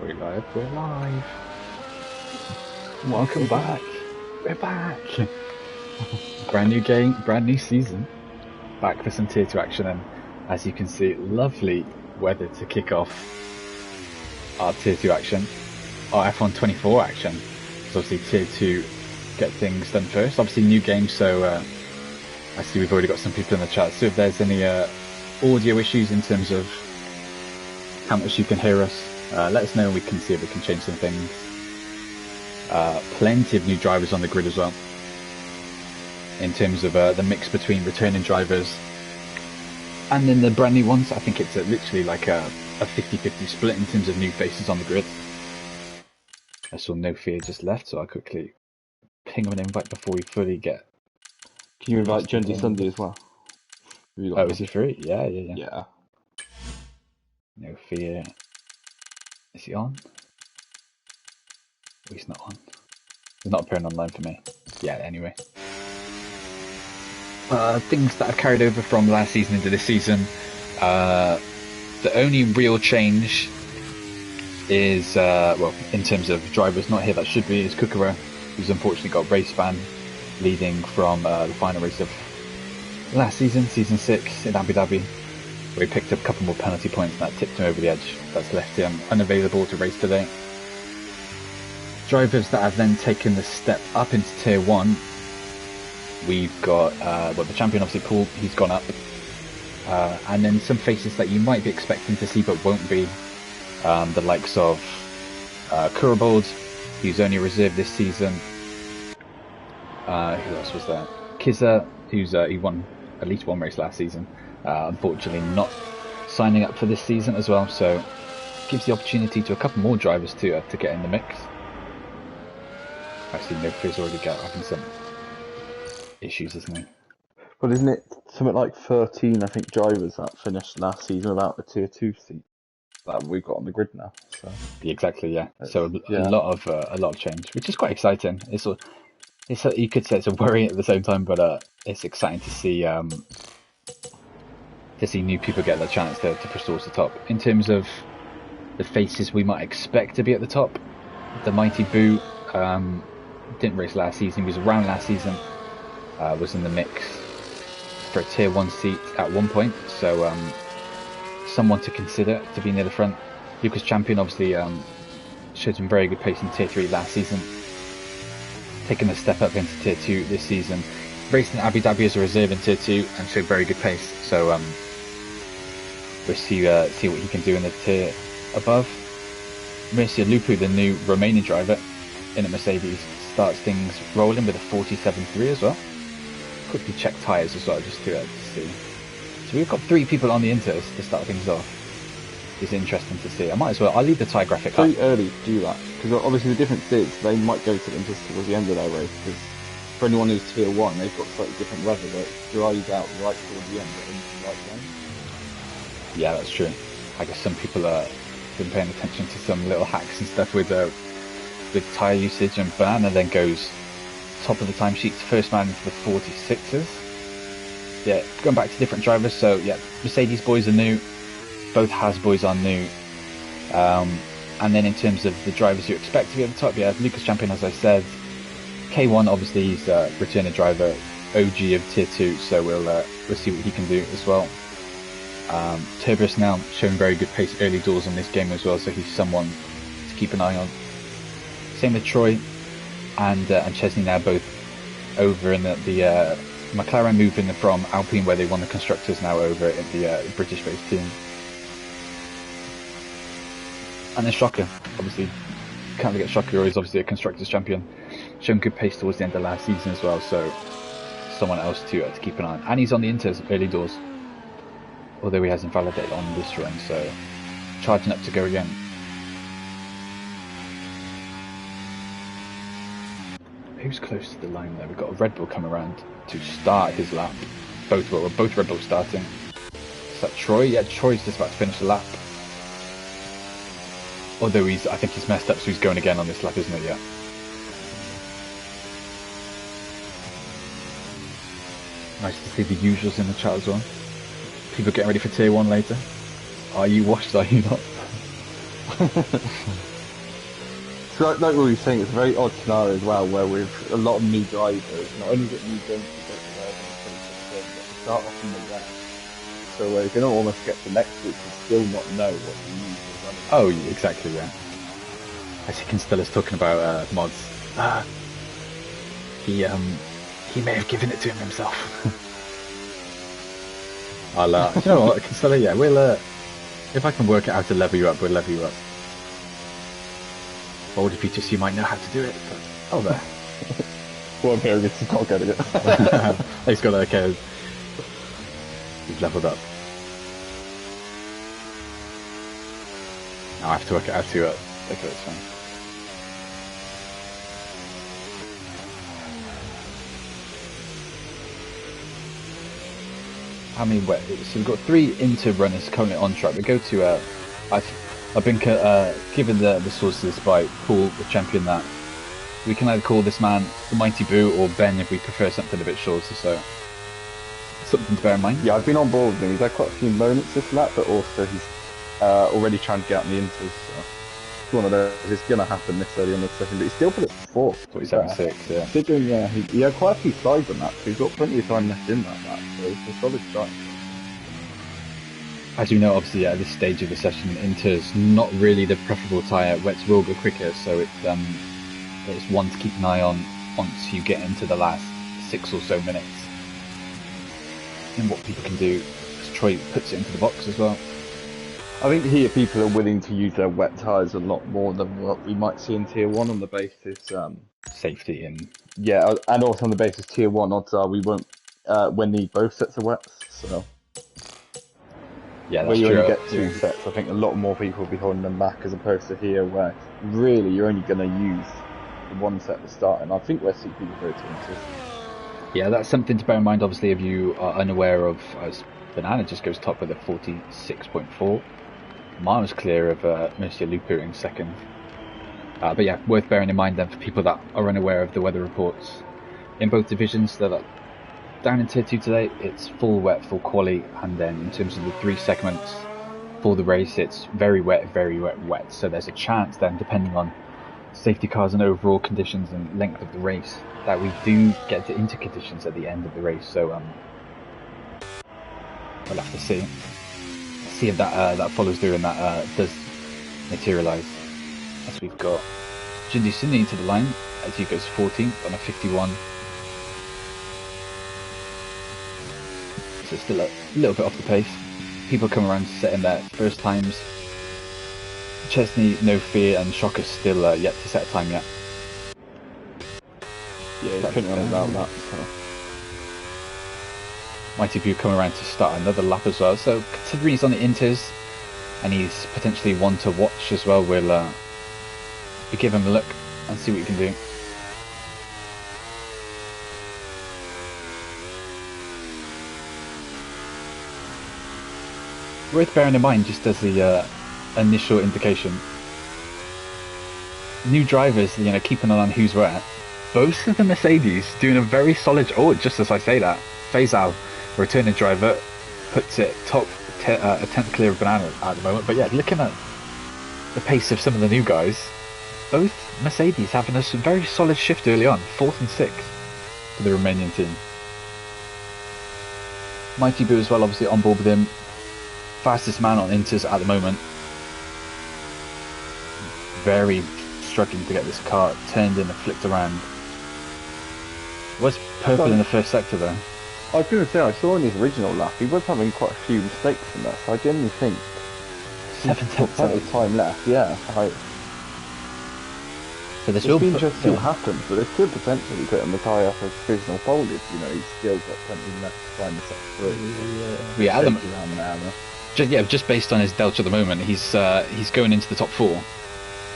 We're live, we're live. Welcome back. We're back. Brand new game, brand new season. Back for some tier 2 action, and as you can see, lovely weather to kick off our tier 2 action. Our F1 24 action. So obviously tier 2 get things done first. Obviously new game, so I see we've already got some people in the chat. So if there's any audio issues in terms of how much you can hear us, let us know and we can see if we can change some things. Plenty of new drivers on the grid as well. In terms of the mix between returning drivers and then the brand new ones, I think it's literally like a 50-50 split in terms of new faces on the grid. I saw No Fear just left, so I'll quickly ping him an invite before we fully get... Can you invite Jonesy Sunday as well? Oh, is he free? Yeah. Yeah. No Fear. Is he on? Oh, he's not on. He's not appearing online for me. Yeah, anyway. Things that I've carried over from last season into this season. The only real change is, well, in terms of drivers not here that should be, is Kukura, who's unfortunately got race ban leading from the final race of last season, season 6 in Abu Dhabi, where he picked up a couple more penalty points and that tipped him over the edge. That's left him unavailable to race today. Drivers that have then taken the step up into tier 1, we've got well, the champion obviously Paul, he's gone up, and then some faces that you might be expecting to see but won't be, the likes of Kurabold, who's only reserved this season. Who else was there? Kiza, who's he won at least one race last season, unfortunately not signing up for this season as well, so gives the opportunity to a couple more drivers to get in the mix. Actually, No Fear's already having some issues, isn't he? But isn't it something like 13, I think, drivers that finished last season without the tier 2 seat that we've got on the grid now? So exactly, yeah. So a lot of change, which is quite exciting. It's you could say it's a worry at the same time, but it's exciting to see new people get the chance to push towards the top. In terms of the faces we might expect to be at the top, the Mighty Boo didn't race last season. He was around last season. Was in the mix for a tier 1 seat at one point, so someone to consider to be near the front. Lucas Champion obviously showed some very good pace in tier 3 last season, taking a step up into tier 2 this season, raced in Abu Dhabi as a reserve in tier 2 and showed very good pace, so we'll see what he can do in the tier above. Mircea Lupu, the new Romanian driver in a Mercedes, starts things rolling with a 47.3 as well. Quickly check tyres as well, just to see. So we've got 3 people on the Inters to start things off. It's interesting to see. I'll leave the tyre graphic up. Pretty early to do that, because obviously the difference is they might go to the Inters towards the end of their race, because for anyone who's tier 1, they've got slightly different weather that dries out right towards the end, but into the right lane. Yeah, that's true. I guess some people have been paying attention to some little hacks and stuff with tyre usage, and Banana then goes top of the timesheets, first man into the 46s. Yeah, going back to different drivers, so yeah, Mercedes boys are new, both Haas boys are new, and then in terms of the drivers you expect to be at the top, yeah, Lucas Champion, as I said, K1 obviously he's a returning driver, OG of tier 2, so we'll see what he can do as well. Turbus now showing very good pace early doors on this game as well, so he's someone to keep an eye on. Same with Troy and Chesney, now both over in the McLaren, moving from Alpine where they won the Constructors, now over at the British-based team. And then Shocker, obviously can't forget Shocker, he's obviously a Constructors champion, showing good pace towards the end of last season as well, so someone else to keep an eye on. And he's on the Inters early doors, although he hasn't validated on this run, so charging up to go again. Who's close to the line there? We've got a Red Bull come around to start his lap. Both Red Bulls starting. Is that Troy? Yeah, Troy's just about to finish the lap. Although I think he's messed up, so he's going again on this lap, isn't it? Yeah. Nice to see the usuals in the chat as well. People getting ready for tier 1 later. Are you washed? Are you not? So like what we were saying, it's a very odd scenario as well, where with a lot of new drivers, not only get new games to get there in 2016, but they start off in the wet. So you're going to almost get to next week and still not know what the news is running. Oh, exactly, yeah. I see Constella's talking about mods. He may have given it to him himself. I'll, you know what, Constella, yeah, we'll, if I can work out how to level you up, we'll level you up. Older features, you might know how to do it, but... Oh, there. Well, I'm hearing it's not getting it. He's got okay. He's leveled up. Now I have to work out how to okay, it's fine. How many wet? So we've got 3 Inter runners currently on track. We go to I've been given the sources by Paul, the champion, that we can either call this man the Mighty Boo or Ben if we prefer something a bit shorter. So something to bear in mind. Yeah, I've been on board with him. He's had quite a few moments this lap, but also he's already trying to get out in the Inters. So it's one of those. It's going to happen this early on the second, but he's still put it 4th. 47.6, yeah. Considering, yeah, he had quite a few slides on that, so he's got plenty of time left in that lap. So it's a solid start. As you know, obviously, at this stage of the session, Inter's not really the preferable tyre. Wets will go quicker, so it's one to keep an eye on once you get into the last 6 or so minutes. And what people can do, as Troy puts it into the box as well. I think here people are willing to use their wet tyres a lot more than what we might see in Tier 1 on the basis... safety and... Yeah, and also on the basis Tier 1 odds are we won't need both sets of wets, so... Yeah, that's where you true. only get 2 sets, I think a lot more people will be holding them back as opposed to here where really you're only going to use the 1 set to start, and I think we're seeing people go to Inters. Yeah, that's something to bear in mind, obviously, if you are unaware of, as Banana just goes top with a 46.4. Miles clear of Mercia Lupo in second. But yeah, worth bearing in mind then for people that are unaware of the weather reports in both divisions. That down in Tier 2 today, it's full wet, full quali, and then in terms of the 3 segments for the race, it's very wet, wet. So there's a chance then, depending on safety cars and overall conditions and length of the race, that we do get to Inter conditions at the end of the race. So we'll have to see if that follows through and that does materialise. As we've got Jindy Sydney into the line as he goes 14th on a 51. So still a little bit off the pace. People come around setting their first times. Chesney, No Fear, and Shocker still yet to set a time yet. Yeah, he's putting on about that. So. Mighty View come around to start another lap as well. So considering he's on the Inters and he's potentially one to watch as well, we'll give him a look and see what he can do. Worth bearing in mind, just as the initial indication, new drivers, keeping an eye on who's where. Both of the Mercedes doing a very solid. Oh, just as I say that, Faisal, returning driver, puts it top a 10th clear of Banana at the moment. But yeah, looking at the pace of some of the new guys, both Mercedes having a very solid shift early on, 4th and 6th for the Romanian team. Mighty Boo as well, obviously on board with him. Fastest man on Inters at the moment. Very struggling to get this car turned in and flipped around. Was purple in the first sector though. I was going to say, I saw in his original lap, he was having quite a few mistakes in that, so I genuinely think 7/10 plenty of time left, yeah. So this will will be interesting to see what happens, but it could potentially put him a tie up as provisional pole if, he's still got plenty left to find the set through. Yeah, just based on his delta at the moment, he's going into the top 4.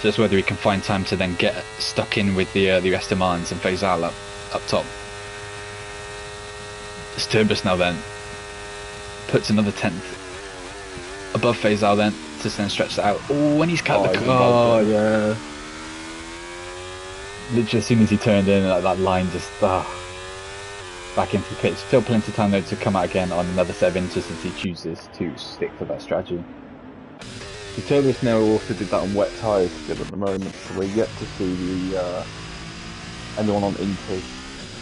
So it's whether he can find time to then get stuck in with the Estemans and Faisal up top. Disturbus now then puts another 10th above Faisal then to then stretch that out. Oh, when he's cut the car, yeah. Literally as soon as he turned in, that line just back into the pits. Still plenty of time though to come out again on another set of Inters if he chooses to stick to that strategy. The Turbos now also did that on wet tyres still at the moment, so we're yet to see the anyone on Inters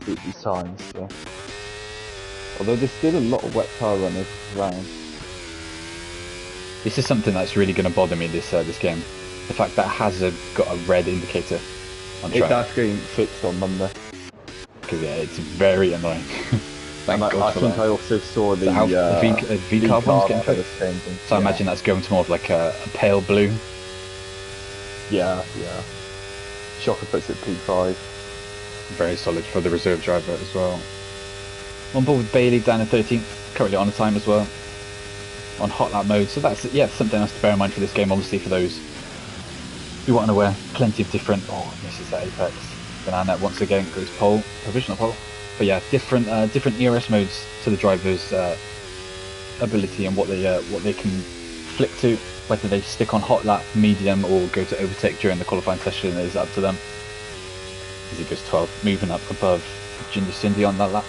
beat these times. So. Although there's still a lot of wet tyre runners around. This is something that's really going to bother me this game. The fact that it has got a red indicator on track. That's getting fixed on Monday. Because yeah, it's very annoying. And I think I also saw the V-carb one's getting fixed. So I imagine that's going to more of like a pale blue. Yeah. Shocker puts it P5. Very solid for the reserve driver as well. On board with Bailey down at 13th, currently on a time as well. On hot lap mode, so that's something else to bear in mind for this game. Obviously, for those who aren't aware, plenty of different. Oh, misses that apex. Banana once again goes pole, provisional pole. But yeah, different ERS modes to the driver's ability and what they can flick to. Whether they stick on hot lap, medium, or go to overtake during the qualifying session is up to them. As he goes 12, moving up above Junior Cindy on that lap.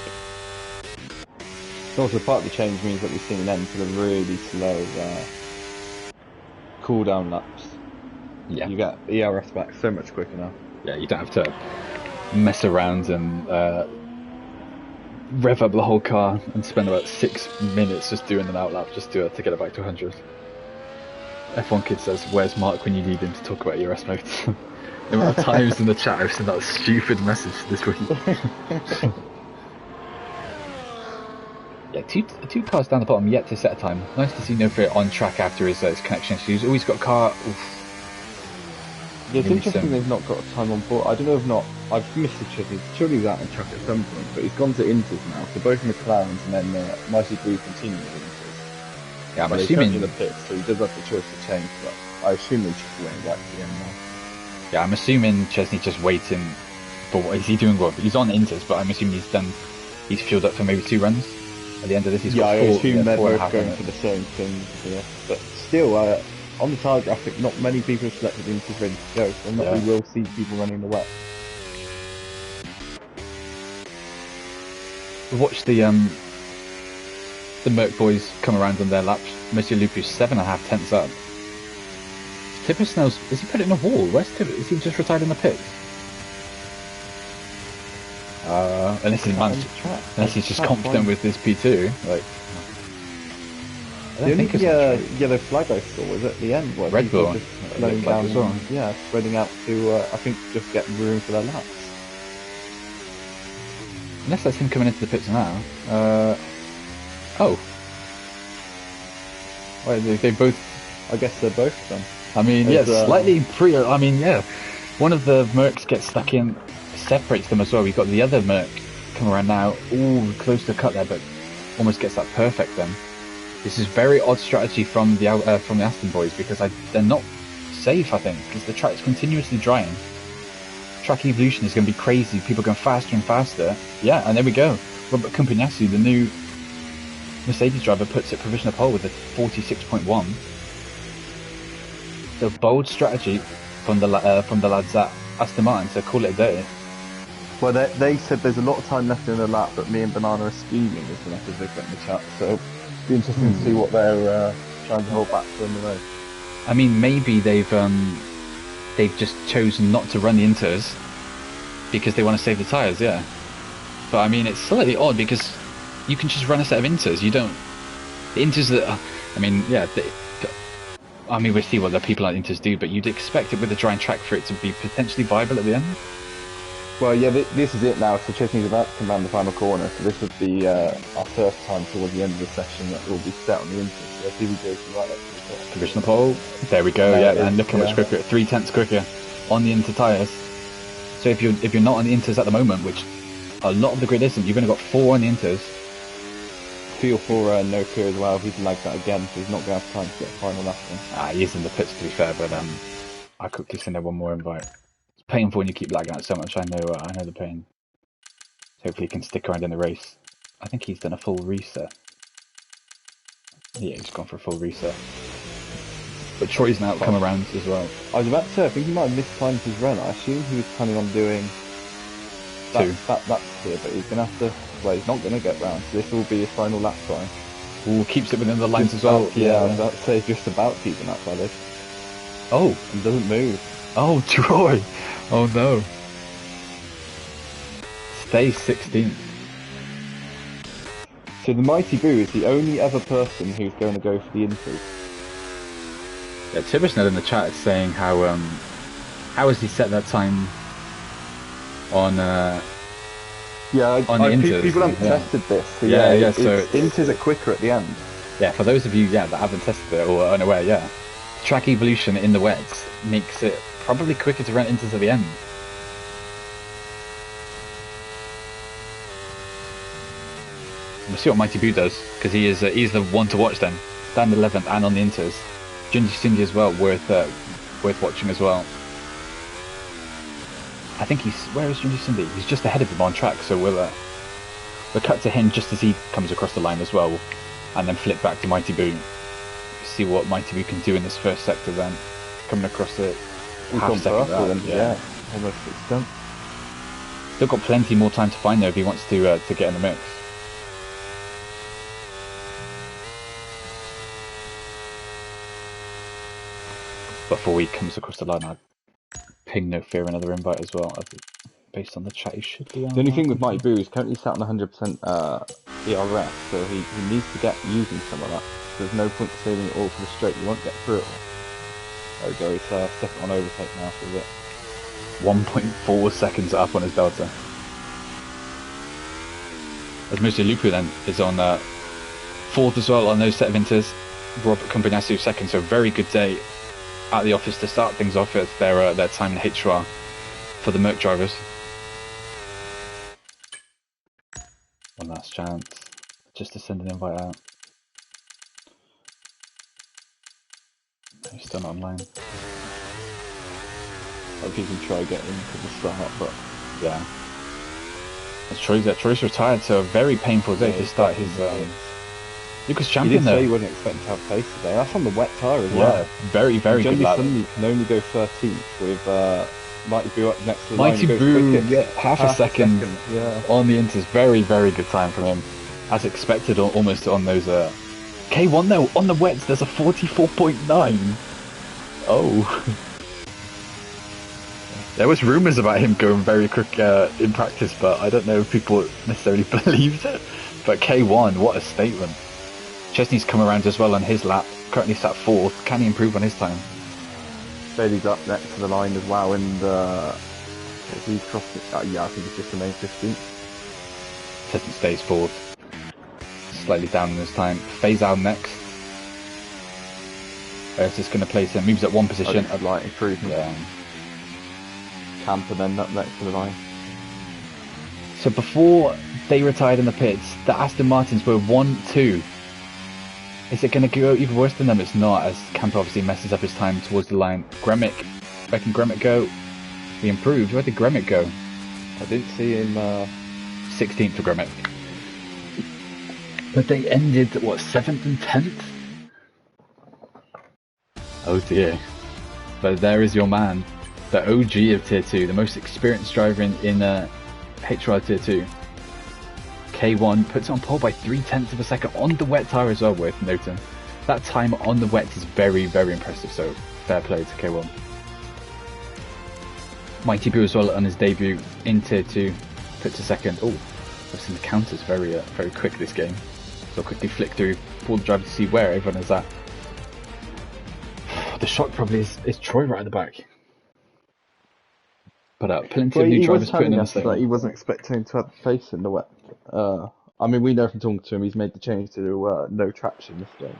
Also, part of the change means that we've seen an end to the really slow cooldown laps. Yeah. You get ERS back so much quicker now. Yeah, you don't have to mess around and rev up the whole car and spend about 6 minutes just doing an outlap just to get it back to 100. F1 Kid says, "Where's Mark when you need him to talk about ERS modes?" The amount of times in the chat I've sent that stupid message this week. Yeah, two cars down the bottom yet to set a time. Nice to see No Fear on track after his connection issues. Always got a car. Yeah, it's interesting they've not got a time on board. I don't know if not. I've missed the Chilly's. Chilly's out on track at some point, but he's gone to Inters now. So both McLarens and then Mighty Blue continue with Inters. Yeah, I'm assuming in the pits, so he does have the choice to change. But I assume he's just waiting back to the end now. Yeah, I'm assuming Chesney's just waiting for what is he doing? Well, he's on Inters, but I'm assuming he's fueled up for maybe 2 runs. At the end of this, he's got 4. I assume they're both going minutes. for the same thing. Yeah. But still, on the tire graphic, not many people have selected Inters ready to go. So we will see people running the wet. Watch the Merc boys come around on their laps. Monsieur Lupu's 7.5 tenths up. Tipper Snell's, is he put it in a wall? Where's Tipper? Is he just retired in the pits? Unless he's just confident with this P2. Like, the only yellow flag I saw was at the end. Where Red Bull. Just slowing down, spreading out to, I think, just get room for their laps. Unless that's him coming into the pits now. Oh. Wait, they both... I guess they're both done. I mean, slightly I mean, yeah. One of the Mercs gets stuck in, separates them as well. We've got the other Merc come around now. Ooh, close to the cut there, but almost gets that perfect then. This is very odd strategy from the Aston boys because they're not safe, I think, because the track's continuously drying. Track evolution is going to be crazy. People going faster and faster. Yeah, and there we go. Robert Compagnasu, the new Mercedes driver, puts it provisional pole with a 46.1. The bold strategy from the lads at Aston Martin to call it a day. Well, they said there's a lot of time left in the lap, but me and Banana are scheming, is the message they've got in the chat. So it'll be interesting to see what they're trying to hold back from the road. I mean, maybe they've just chosen not to run the Inters because they want to save the tyres, yeah. But I mean, it's slightly odd because you can just run a set of Inters. You don't... The Inters that... I mean, yeah... I mean, we'll see what the people like Inters do, but you'd expect it with a drying track for it to be potentially viable at the end. Well, yeah, this is it now. So Chesney's about to come around the final corner. So this would be our first time towards the end of the session that will be set on the Inters. So here we go to right up to the top. Provisional pole. There we go, yeah. And look how much quicker, 3 tenths quicker on the Inter tyres. So if you're not on the Inters at the moment, which a lot of the grid isn't, you've only got 4 on the Inters. Feel for No Fear as well. He's like that again, so he's not going to have time to get a final lap in. He is in the pits to be fair, but I quickly send her one more invite. It's painful when you keep lagging out so much. I know the pain. Hopefully he can stick around in the race. I think he's done a full reset. Yeah, he's gone for a full reset. But Troy's now come around as well. I was about to say, I think he might have mistimed his run. I assume he was planning on doing that's here, but he's going to have to... Well, he's not going to get round, so this will be his final lap time. Ooh, keeps it within the lines as well. Yeah, I was about to say, just about keeping that valid. Oh, and doesn't move. oh, Troy. Oh no. Stay 16th. So the Mighty Boo is the only other person who's going to go for the inters. Yeah, Tibisnell in the chat is saying how has he set that time on Yeah, on the inters? people haven't Yeah. tested this. So Yeah. it's So inters are quicker at the end. yeah, for those of you that haven't tested it or are unaware, yeah, track evolution in the wets makes it probably quicker to run inters at the end. We'll see what Mighty Boo does, because he's the one to watch then. Down the 11th and on the inters. Junji Cindy as well, worth watching as well. I think where is Junji Cindy? He's just ahead of him on track, so we'll cut to him just as he comes across the line as well, and then flip back to Mighty Boo. See what Mighty Boo can do in this first sector then, coming across the half second round. Yeah, almost 6 Still got plenty more time to find though if he wants to get in the mix. Before he comes across the line, I'll ping No Fear another invite as well. Based on the chat, he should be on. The only thing with Mighty Boo is currently sat on 100% ERS, so he needs to get using some of that. There's no point saving it all for the straight, you won't get through it all. There we go, he's second on overtake now for a bit. 1.4 seconds up on his delta. As Musa Lupu then is on fourth as well on those set of inters. Robert Compagnasu second, so very good day at the office to start things off at their time in HOUSEOFRACING for the Merc drivers. One last chance, just to send an invite out. He's still not online. Hope he can try getting to the start, but yeah. As Troy's retired, so a very painful day to start his Lucas champion though. though. He wasn't expecting to have pace today. That's on the wet tyre as well. Yeah, very good lap. Suddenly can only go 13th with Mighty Boo up next to the Mighty line. Boo, yeah, half a second yeah. on the inters. Very good time from him, as expected. Almost on those K1 though on the wets. There's a 44.9. Oh. There was rumours about him going very quick in practice, but I don't know if people necessarily believed it. But K1, what a statement. Chesney's come around as well on his lap, currently sat 4th. Can he improve on his time? Bailey's up next to the line as well, and is he crossing? Yeah, I think it's just the main 15th. Chesney stays 4th. Slightly down in his time. Phase out next. It's just going to place him, moves at 1 position. A light improvement. Yeah. Camper then up next to the line. So before they retired in the pits, the Aston Martins were 1-2. Is it going to go even worse than them? It's not, as Camper obviously messes up his time towards the line. Gremick, where can Gremick go? He improved. Where did Gremick go? I didn't see him. 16th for Gremick. But they ended, what, 7th and 10th? Oh dear. But there is your man. The OG of Tier 2, the most experienced driver in HRI Tier 2. K1 puts on pole by 0.3 of a second on the wet tyre as well, worth noting. That time on the wet is very impressive, so fair play to K1. Mighty Boo as well on his debut in Tier 2, puts a second. Oh, I've seen the counters very quick this game. So I'll quickly flick through for the driver to see where everyone is at. The shock probably is Troy right at the back. But plenty of new drivers putting in the that he wasn't expecting to have pace in the wet. I mean, we know from talking to him, he's made the change to no traction this game,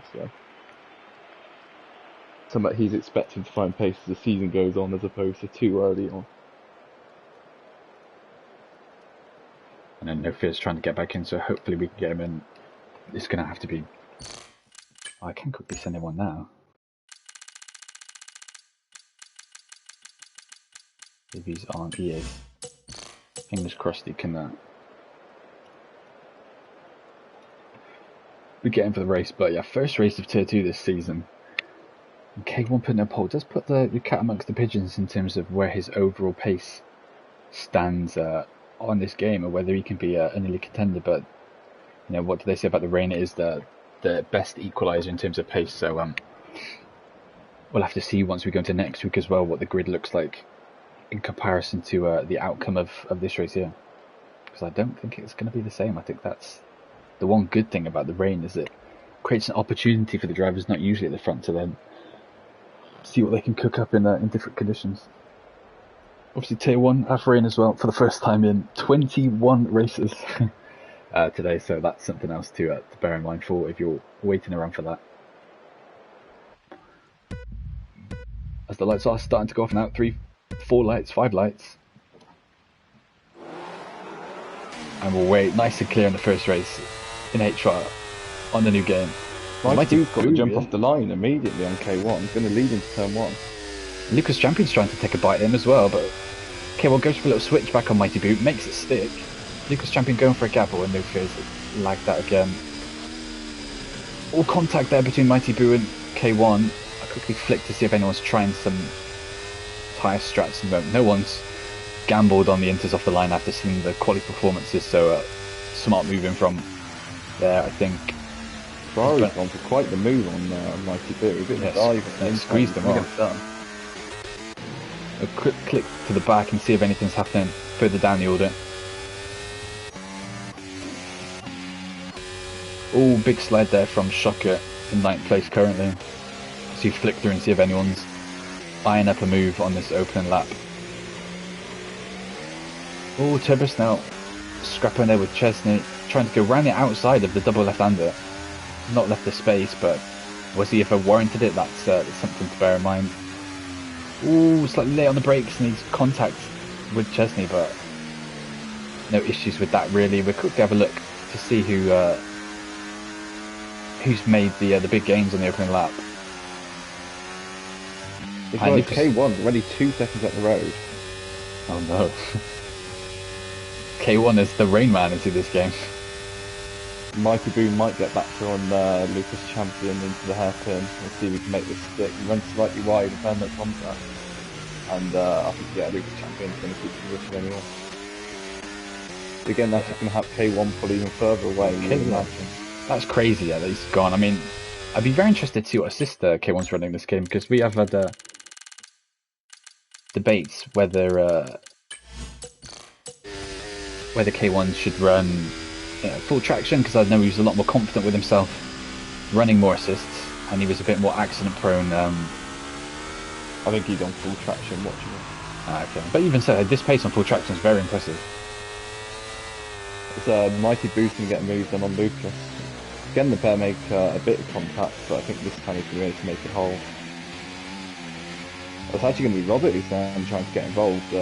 so he's expecting to find pace as the season goes on, as opposed to too early on. And then No Fear's trying to get back in, so hopefully we can get him in. It's going to have to be... Oh, I can quickly send him one now. If he's on EA. Fingers crossed he can we get in for the race. But yeah, first race of Tier 2 this season. And K1 putting a pole does put the cat amongst the pigeons in terms of where his overall pace stands on this game, or whether he can be an elite contender. But you know, what do they say about the rain? It is the best equaliser in terms of pace. So we'll we'll have to see once we go into next week as well what the grid looks like in comparison to the outcome of this race here. Because I don't think it's going to be the same. I think that's the one good thing about the rain, is it creates an opportunity for the drivers not usually at the front to then see what they can cook up in different conditions. Obviously tier 1 have rain as well for the first time in 21 races today, so that's something else to bear in mind for if you're waiting around for that. As the lights are starting to go off now, 3, 4 lights, 5 lights. And we'll wait nice and clear in the first race in HR on the new game. Mighty's got to jump off the line immediately on K1. He's going to lead into turn 1. Lucas Champion's trying to take a bite in as well, but K1 goes for a little switch back on Mighty Boot, makes it stick. Lucas Champion going for a gapple and no fears, lagged that again. All contact there between Mighty Boo and K1. I quickly flick to see if anyone's trying some tyre strats. No one's gambled on the inters off the line after seeing the quality performances, so smart moving from there, I think. Ferrari's gone for quite the move on Mighty Boo. A bit of a dive and squeezed them off. A quick click to the back and see if anything's happening further down the order. Oh, big sled there from Shocker in 9th place currently. So you flick through and see if anyone's eyeing up a move on this opening lap. Oh, Turbis now scrapping there with Chesney, trying to go round the outside of the double left-hander. Not left the space, but we'll see if I warranted it. That's something to bear in mind. Ooh, slightly late on the brakes, needs contact with Chesney, but no issues with that really. We'll quickly have a look to see who's made the big gains on the opening lap. It's like K1 already 2 seconds up the road. Oh no. K1 is the rain man into this game. Mighty Boo might get back to on Lucas Champion into the hairpin. We'll see if we can make this stick. He runs slightly wide and found that contact. And I think, Lucas Champion's going to keep the position anyway. Again, that's just going to have K1 pull even further away. That's crazy, that he's gone. I mean, I'd be very interested to see what assist K1's running this game, because we have had debates whether K1 should run full traction, because I know he was a lot more confident with himself running more assists, and he was a bit more accident prone. I think he's on full traction watching it. Okay. But even so, this pace on full traction is very impressive. It's a Mighty Boost and get moved on Lucas. Again, the pair make a bit of contact, but I think this time he's going to be able to make it whole. It's actually going to be Robert who's trying to get involved.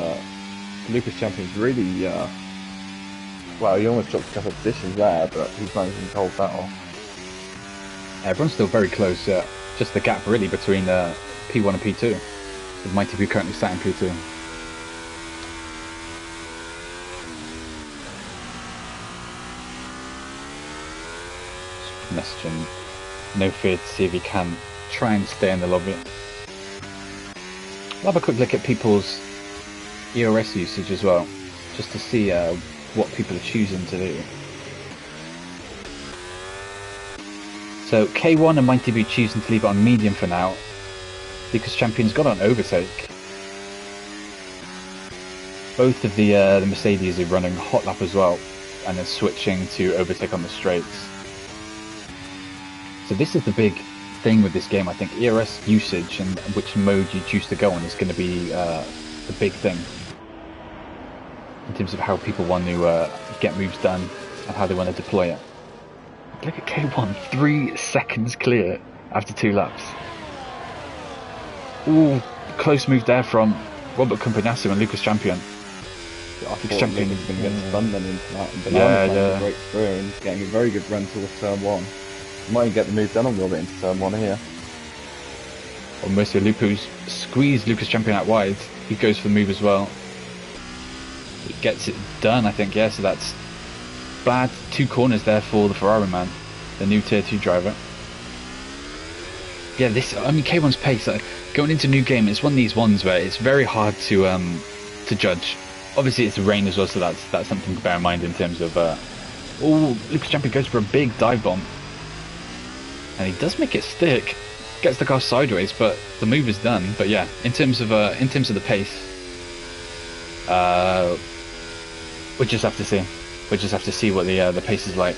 Lucas Champion's really, well, he almost dropped a couple of positions there, but he's managing to hold that off. Everyone's still very close. Just the gap really between P1 and P2. With Mighty Boo currently sat in P2. Messaging No Fear to see if he can try and stay in the lobby. We'll have a quick look at people's ERS usage as well, just to see what people are choosing to do. So K1 and Mighty Boo choosing to leave it on medium for now, because Champion's got on overtake. Both of the Mercedes are running hot lap as well, and then switching to overtake on the straights. So this is the big thing with this game. I think ERS usage and which mode you choose to go on is going to be the big thing in terms of how people want to get moves done and how they want to deploy it. Look at K1, 3 seconds clear after 2 laps. Ooh, close move there from Robert Campagnasso and Lucas Champion. I think Champion is going to get spun then into that. But yeah. Great through and getting a very good run towards turn 1. Might get the move done on Robert into turn 1 here. Or Mercio Lupu's squeezed Lucas Champion out wide. He goes for the move as well. He gets it done, I think, yeah, so that's bad 2 corners there for the Ferrari man, the new tier 2 driver. Yeah, K1's pace, going into new game, it's one of these ones where it's very hard to judge. Obviously it's the rain as well, so that's something to bear in mind in terms of Lucas Champion goes for a big dive bomb. And he does make it stick. gets the car sideways, but the move is done. But yeah, in terms of the pace, we just have to see. We just have to see what the pace is like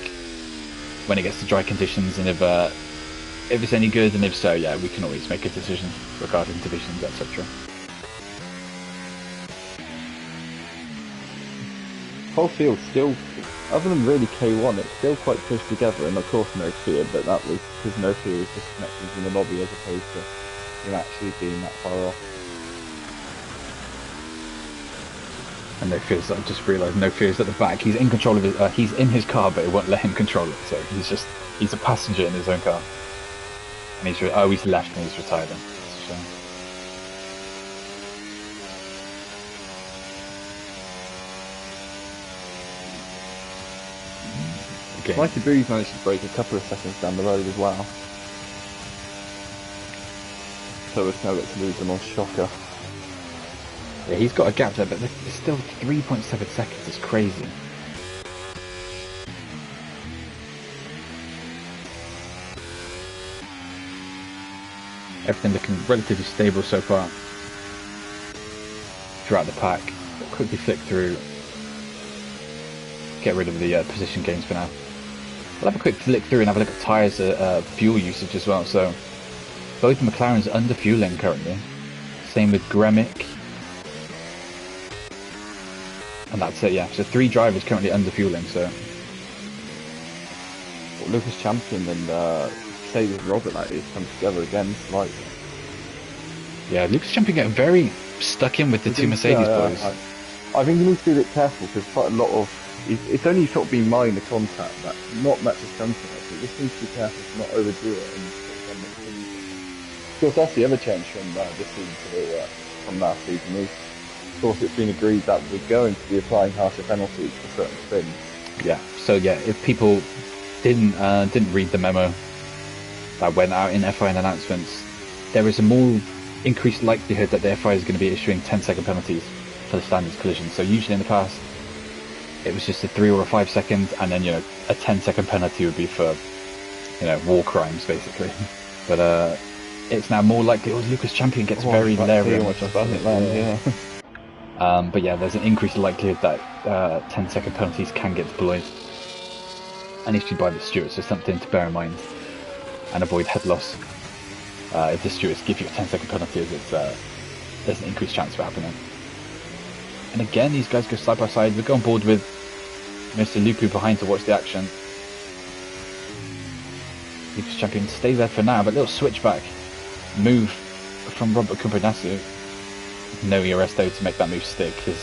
when it gets to dry conditions, and if it's any good, and if so, yeah, we can always make a decision regarding divisions, etc. Whole field still, other than really K1, it's still quite pushed together, and of course no fear, but that was because no fear was disconnected from the lobby as opposed to him actually being that far off. And no fears. I just realised no fears at the back. He's in control of his. He's in his car, but it won't let him control it. So he's a passenger in his own car. And he's left and he's retired. Then. That's a shame. Okay. Mighty Boo's managed to break a couple of seconds down the road as well. So it's now got to lose them on Shocker. Yeah, he's got a gap there, but it's still 3.7 seconds. It's crazy. Everything looking relatively stable so far throughout the pack. Quickly flick through, get rid of the position gains for now. We'll have a quick flick through and have a look at tyres, fuel usage as well. So both McLarens under fueling currently. Same with Gremic. And that's it, yeah. So 3 drivers currently under fueling. So well, Lucas Champion and Sadie Robert like this come together again slightly. Yeah, Lucas Champion getting very stuck in with the two Mercedes boys. I think he needs to be a bit careful because quite a lot of it's only sort of been minor contact, that not much has come from it. So he just needs to be careful to not overdo it and sort of of course that's the other change from this season from last season is of course it's been agreed that we're going to be applying harsher penalties for certain things. Yeah. So yeah, if people didn't read the memo that went out in FIA announcements, there is a more increased likelihood that the FIA is going to be issuing 10-second penalties for the standards collision. So usually in the past it was just a 3 or a 5 seconds, and then a 10-second penalty would be for war crimes basically. But it's now more likely. Lucas Champion gets very leery. But yeah, there's an increased likelihood that 10-second penalties can get deployed and issued by the stewards. So something to bear in mind and avoid head loss. If the stewards give you a 10-second penalty, there's an increased chance of it happening. And again, these guys go side by side. We go on board with Mr. Lupu behind to watch the action. Lucas Champion stays there for now, but little switchback move from Robert Kumpanasu. No ERS though to make that move stick, because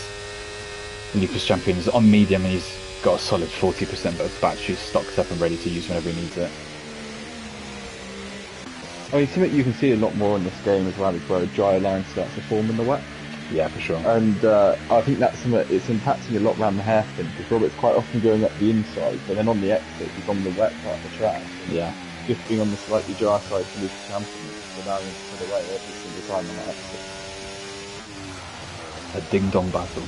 Lucas Champion is on medium and he's got a solid 40% of batteries stocked up and ready to use whenever he needs it. I mean, something you can see a lot more in this game as well is where a dry line starts to form in the wet. Yeah, for sure. And I think that's something it's impacting a lot around the hairpin, because Robert's quite often going up the inside, but then on the exit he's on the wet part of the track. Yeah. Just being on the slightly dry side for Lucas Champion, just allowing him to put away every single time on that exit. A ding-dong battle.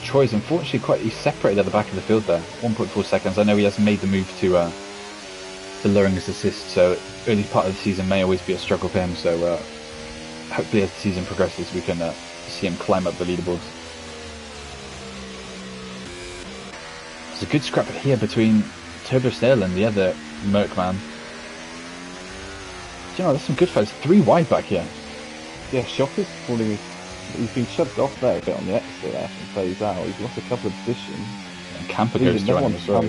Troy's unfortunately he's separated at the back of the field there. 1.4 seconds. I know he hasn't made the move to lowering his assist, so early part of the season may always be a struggle for him, so hopefully as the season progresses we can see him climb up the leaderboards. There's a good scrap here between Turbo Snail and the other Mercman. There's some good fights. 3 wide back here. Yeah, Shocker's falling. He's been shoved off there a bit on the exit there and plays out. He's lost a couple of positions. And Camper goes to run as well.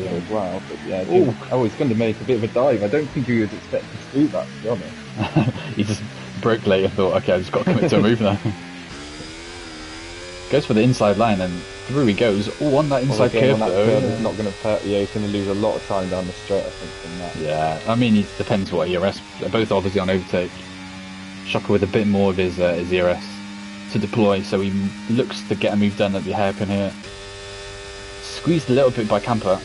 But yeah, he's going to make a bit of a dive. I don't think he was expecting to do that, to be honest. He just broke late and thought, okay, I've just got to commit to a move now. Goes for the inside line and through he goes. Oh, on that inside curve though. He's not going to he's going to lose a lot of time down the straight, I think, from that. Yeah, I mean, it depends what ERS. They're both obviously on overtake. Shocker with a bit more of his ERS to deploy, so he looks to get a move done at the hairpin here. Squeezed a little bit by Camper.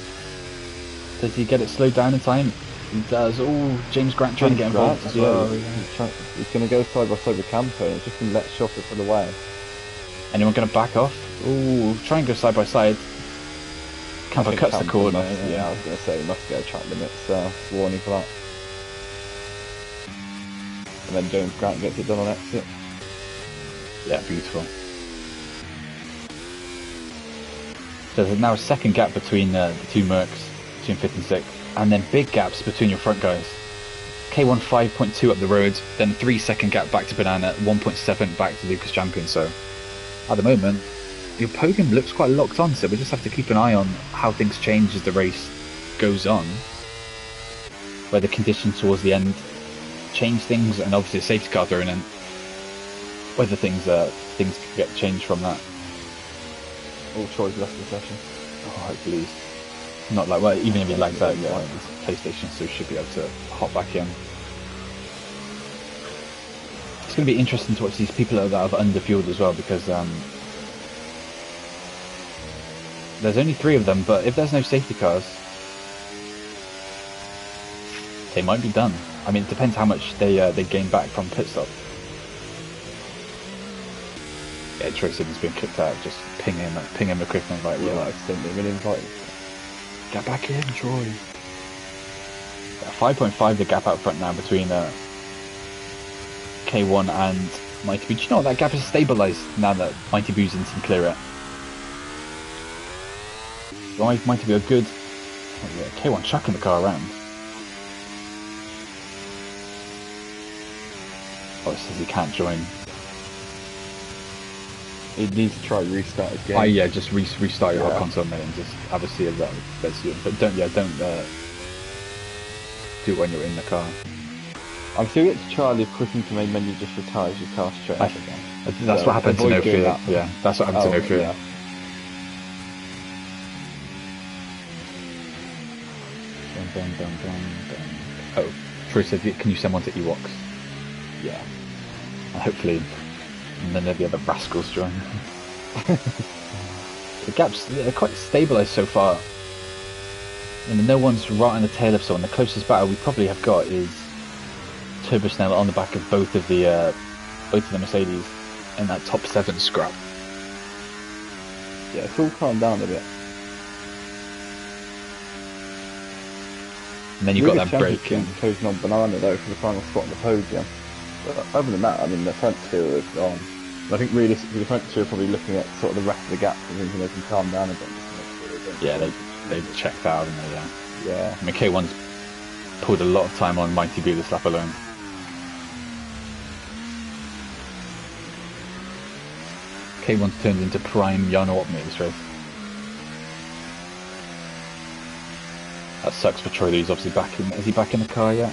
Does he get it slowed down in time? He does. Oh, James Grant trying to get involved as well. He's going to go side by side with Camper and it's just going to let Shocker pull away. Anyone going to back off? Oh, try and go side by side. Camper cuts the corner. Yeah, I was going to say he must get a track limits warning for that. and then Jones Grant gets it done on exit. Yeah, beautiful. So there's now a second gap between the two Mercs, between 5th and 6th, and then big gaps between your front guys. K1 5.2 up the road, then a 3-second gap back to Banana, 1.7 back to Lucas Champion. So at the moment, your podium looks quite locked on, so we just have to keep an eye on how things change as the race goes on, where the conditions towards the end change things, and obviously a safety car thrown in, whether things can get changed from that. All Troy's left the session. Oh, please. Not like, well, even if he lags out, yeah, it's PlayStation, so should be able to hop back in. It's going to be interesting to watch these people that have underfueled as well, because there's only 3 of them, but if there's no safety cars, they might be done. I mean, it depends how much they gain back from pit stop. Yeah, Troy Simmons been kicked out, just ping him the equipment like, yeah, like sent him an invite. Get back in, Troy. Yeah, 5.5 the gap out front now between K1 and Mighty Boo. Do you know what? That gap is stabilised now that Mighty Boo's in some clear it. Mighty Boo a good... Oh yeah, K1 chucking the car around. Oh, it says he can't join. He needs to try restart again. Oh yeah, just restart your console, mate, and just have a see of that. But don't do it when you're in the car. I'm sure it's Charlie if clicking to main menu just retires your car straight up again. That's what happened to No Fear. Yeah, that's what happened to No Fear. Yeah. Oh, Troy said, can you send one to Ewoks? Yeah. And hopefully none of the other rascals join. The gaps, they're quite stabilised so far. And no one's right on the tail of someone. The closest battle we probably have got is Turbo Snell on the back of both of the Mercedes in that top 7 scrap. Yeah, it's all calmed down a bit. And then you've got that break in. Closing on Banana though for the final spot on the podium. But other than that, I mean, the front two have gone. I think realistically the front two are probably looking at sort of the rest of the gaps and thinking they can calm down a bit. Yeah, they've checked out, haven't they? Yeah. I mean, K1's pulled a lot of time on Mighty Boo this lap alone. K1's turned into prime Yano Opmi this race. That sucks for Troy. He's obviously back in. Is he back in the car yet?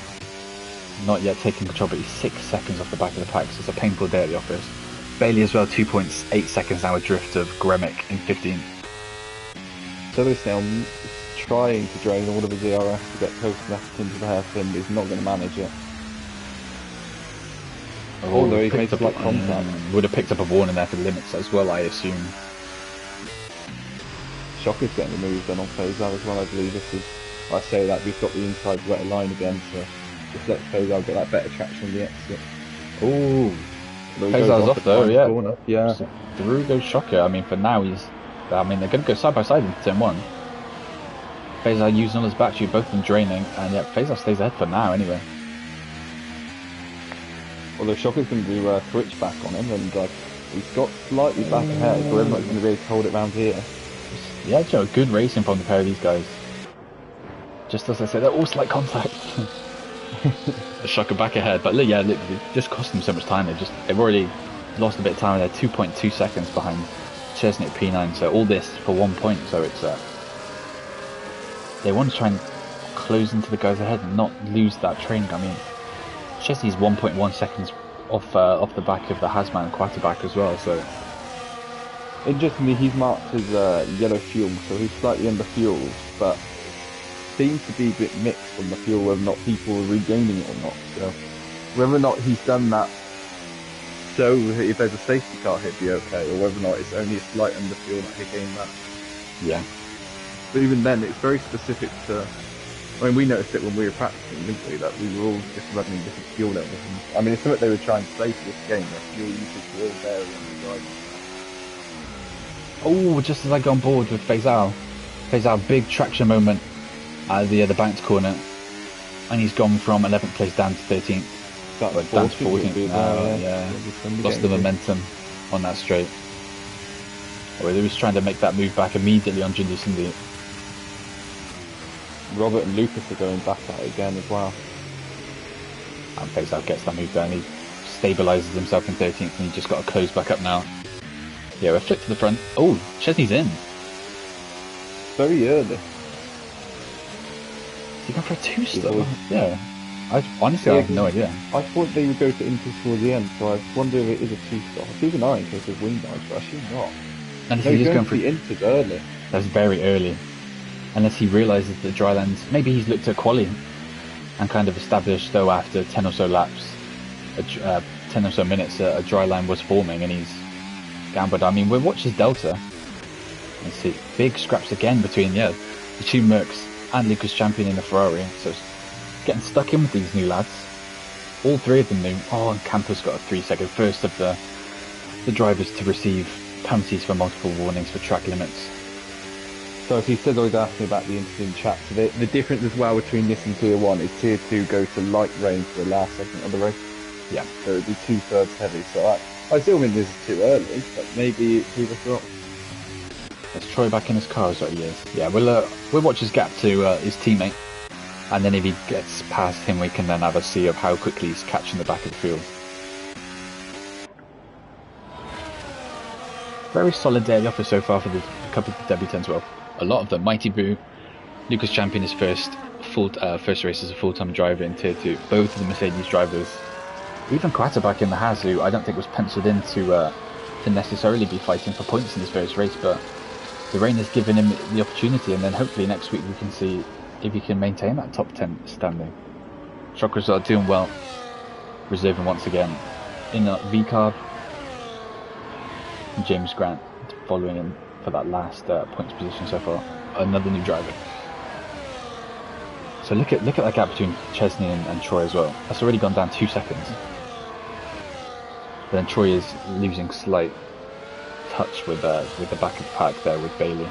Not yet taking control, but he's 6 seconds off the back of the pack, so it's a painful day at the office. Bailey as well, 2.8 seconds now adrift of Gremic in 15th. Turbo Snail is trying to drain all of his ERS to get close enough into the hairpin, but he's not going to manage it. Although he's made slight contact. Would have picked up a warning there for the limits as well, I assume. Shocker's getting removed then on Fazal as well, I believe. This is, I say that, we've got the inside wetter line again, so just let Fazal get that better traction on the exit. Ooh, Fazal's off though, yeah. Corner. Yeah. So through goes Shocker. I mean, for now they're going to go side by side in turn 1. Fazal using all his battery, both of them draining, and yeah, Fazal stays ahead for now anyway. Although Shocker's going to do a switch back on him, and he's got slightly back ahead, so everyone's going to be able to hold it round here. Yeah, Joe, good racing from the pair of these guys. Just as I said, they're all slight contact. Shocker back ahead, but yeah, look, it just cost them so much time. They've already lost a bit of time. They're 2.2 seconds behind Chesney at P9, so all this for 1 point. So it's they want to try and close into the guys ahead and not lose that training. I mean, Chesney's 1.1 seconds off the back of the Hazman and quarterback as well. So interestingly, he's marked as yellow fuel, so he's slightly under fueled, but seems to be a bit mixed on the fuel whether or not people are regaining it or not. So whether or not he's done that, so if there's a safety car he'd be okay, or whether or not it's only a slight under fuel that he gained that. Yeah. But even then, it's very specific to. I mean, we noticed it when we were practicing, didn't we? That we were all just running different fuel levels. And, I mean, it's something they were trying to say for this game. That fuel usage will vary on the driving. Oh, just as I go on board with Fazal, big traction moment at the banked corner, and he's gone from 11th place down to 13th. That's But down to 14th 14th now, yeah. Lost the momentum on that straight. Well, he was trying to make that move back immediately on Junior Cindy. Robert and Lucas are going back at it again as well. And Face Out gets that move down. He stabilises himself in 13th and he just got to close back up now. Yeah, we're flipped to the front. Oh, Chesney's in. Very early. Is he going for a two-stop? Yeah. Honestly, I have no idea. I thought they would go to Inter towards the end, so I wonder if it is a two-stop. I'll keep an eye in case of wing noise, but I assume not. Unless No, he's he's just going for the Inter's early. That's very early. Unless he realises that drylands, maybe he's looked at quali and kind of established, though, after 10 or so laps, 10 or so minutes, a dry line was forming and he's gambled. I mean, we'll watch his delta and see big scraps again between, the two Mercs and Lucas Champion in the Ferrari. So it's getting stuck in with these new lads. All three of them new. Oh, and Campos got a 3-second first of the drivers to receive penalties for multiple warnings for track limits. So as he said, always asking about the interesting chat. So the difference as well between this and Tier 1 is Tier 2 goes to light rain for the last segment of the race. Yeah. So it'd be 2/3 heavy. So I still think this is too early, but maybe it's either thought. Is Troy back in his car? Is what he is. Yeah, we'll watch his gap to his teammate, and then if he gets past him, we can then have a see of how quickly he's catching the back of the field. Very solid day at the office so far for the couple of debutants. Well, a lot of them. Mighty Boo, Lucas Champion, his first race as a full-time driver in Tier 2. Both of the Mercedes drivers. Even Quatter back in the Haas, who I don't think was penciled in to necessarily be fighting for points in his first race, but the rain has given him the opportunity, and then hopefully next week we can see if he can maintain that top 10 standing. Shockers are doing well, reserving once again in V-Carb. James Grant following him for that last points position so far. Another new driver. So look at that gap between Chesney and Troy as well. That's already gone down 2 seconds. But then Troy is losing slight touch with the back of the pack there with Bailey.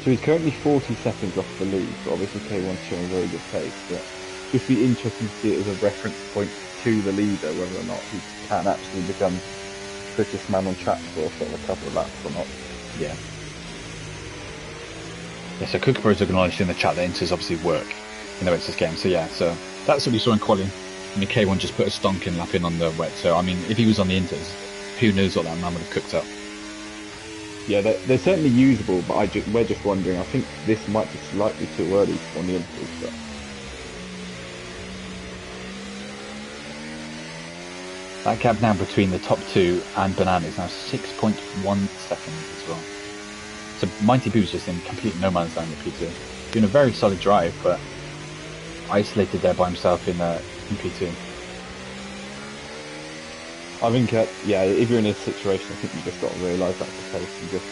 So he's currently 40 seconds off the lead, but obviously K1's showing a very good pace. But just be interesting to see it as a reference point to the leader, whether or not he can actually become quickest man on track for sort of a couple of laps or not. Yeah. Yeah, so Kookaburra's acknowledged in the chat that Inters obviously work in the Wex's game. So yeah, so that's what we saw in quali. I mean, K1 just put a stonking lap in on the wet. So I mean, if he was on the Inters, who knows what that man would have cooked up. Yeah, they're certainly usable, but we're just wondering. I think this might be slightly too early on the Inters, but. That gap now between the top two and Banana is now 6.1 seconds as well. So Mighty Boo's just in complete no man's land at P2. Doing a very solid drive, but isolated there by himself in P2. I think, if you're in this situation, I think you just got to realise that's the case. You just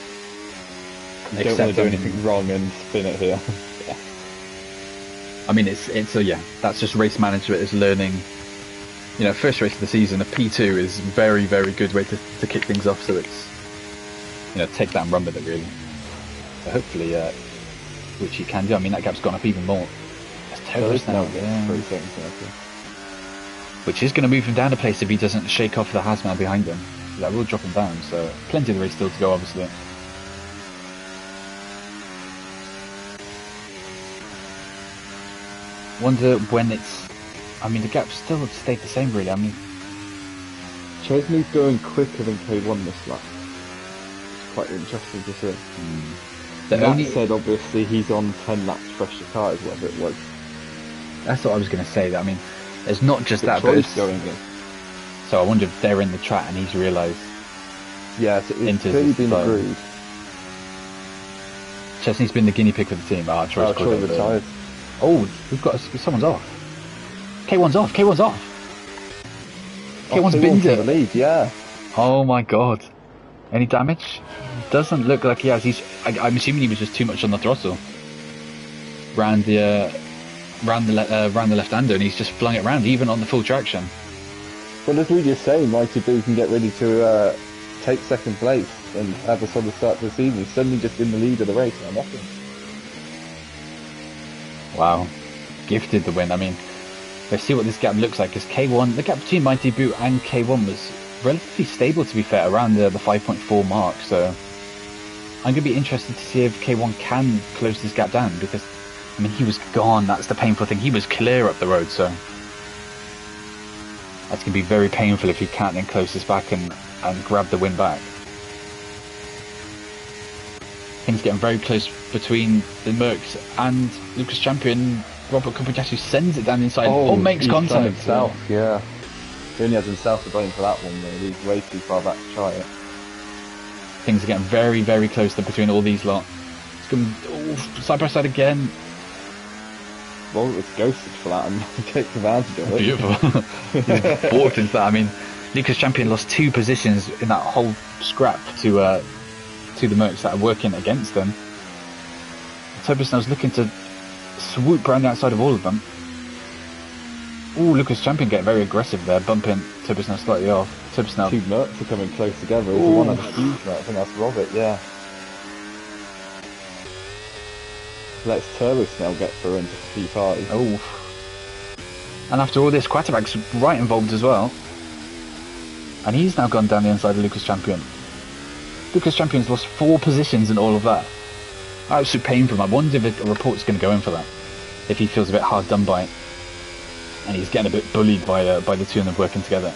don't want to do anything wrong and spin it here. Yeah. I mean, that's just race management, is learning. You know, first race of the season, a P2 is very, very good way to kick things off. So it's, take that and run with it, really. So hopefully, which he can do. I mean, that gap's gone up even more. That's terrible now. Which is going to move him down a place if he doesn't shake off the Hazman behind him. That will drop him down. So plenty of the race still to go, obviously. Wonder when it's. I mean, the gap's still stayed the same, really. I mean, Chesney's going quicker than K1 this lap. It's quite interesting to see. That said, obviously, he's on 10 laps fresher tyres, whatever it was. That's what I was going to say. I mean, it's not just that, but it's going in. So I wonder if they're in the chat and he's realised. Yeah, so it's clearly been agreed. Chesney's been the guinea pig for the team. Troy's retired. Oh, we've got someone's off. K1's off. K1's binned it. The lead, yeah. Oh my god. Any damage? Doesn't look like he has. I'm assuming he was just too much on the throttle. Round the left-hander, and he's just flung it round, even on the full traction. Well, as we just say, Mighty Boo can get ready to take second place and have a solid start to the season. He's suddenly just in the lead of the race now, nothing. Wow. Gifted the win. I mean, Let's see what this gap looks like, because K1, the gap between Mighty Boot and K1 was relatively stable, to be fair, around the 5.4 mark, so I'm going to be interested to see if K1 can close this gap down, because, I mean, he was gone, that's the painful thing, he was clear up the road, so that's going to be very painful if he can't then close this back and grab the win back. Things getting very close between the Mercs and Lucas Champion. Robert Kobayashi sends it down inside, makes contact. Himself, yeah. He only has himself to blame for that one, really. He's way too far back to try it. Things are getting very, very close to between all these lot. It's going side by side again. Well, it's ghosted for that and takes advantage of it. Beautiful. He's walked into that. I mean, Lucas Champion lost 2 positions in that whole scrap to the Mercs that are working against them. Turbosnell's looking to swoop around the outside of all of them. Ooh, Lucas Champion getting very aggressive there, bumping Turbosnell slightly off. Turbosnell. 2 Mercs are coming close together. There's one has a huge Merc, I think that's Robert, yeah. Let's Turbosnell get through into P5. Oh. And after all this, Quaterback's right involved as well. And he's now gone down the inside of Lucas Champion. Lucas Champion's lost 4 positions in all of that. Absolute pain for him. I wonder if a report's going to go in for that. If he feels a bit hard done by. And he's getting a bit bullied by the 2 of them working together.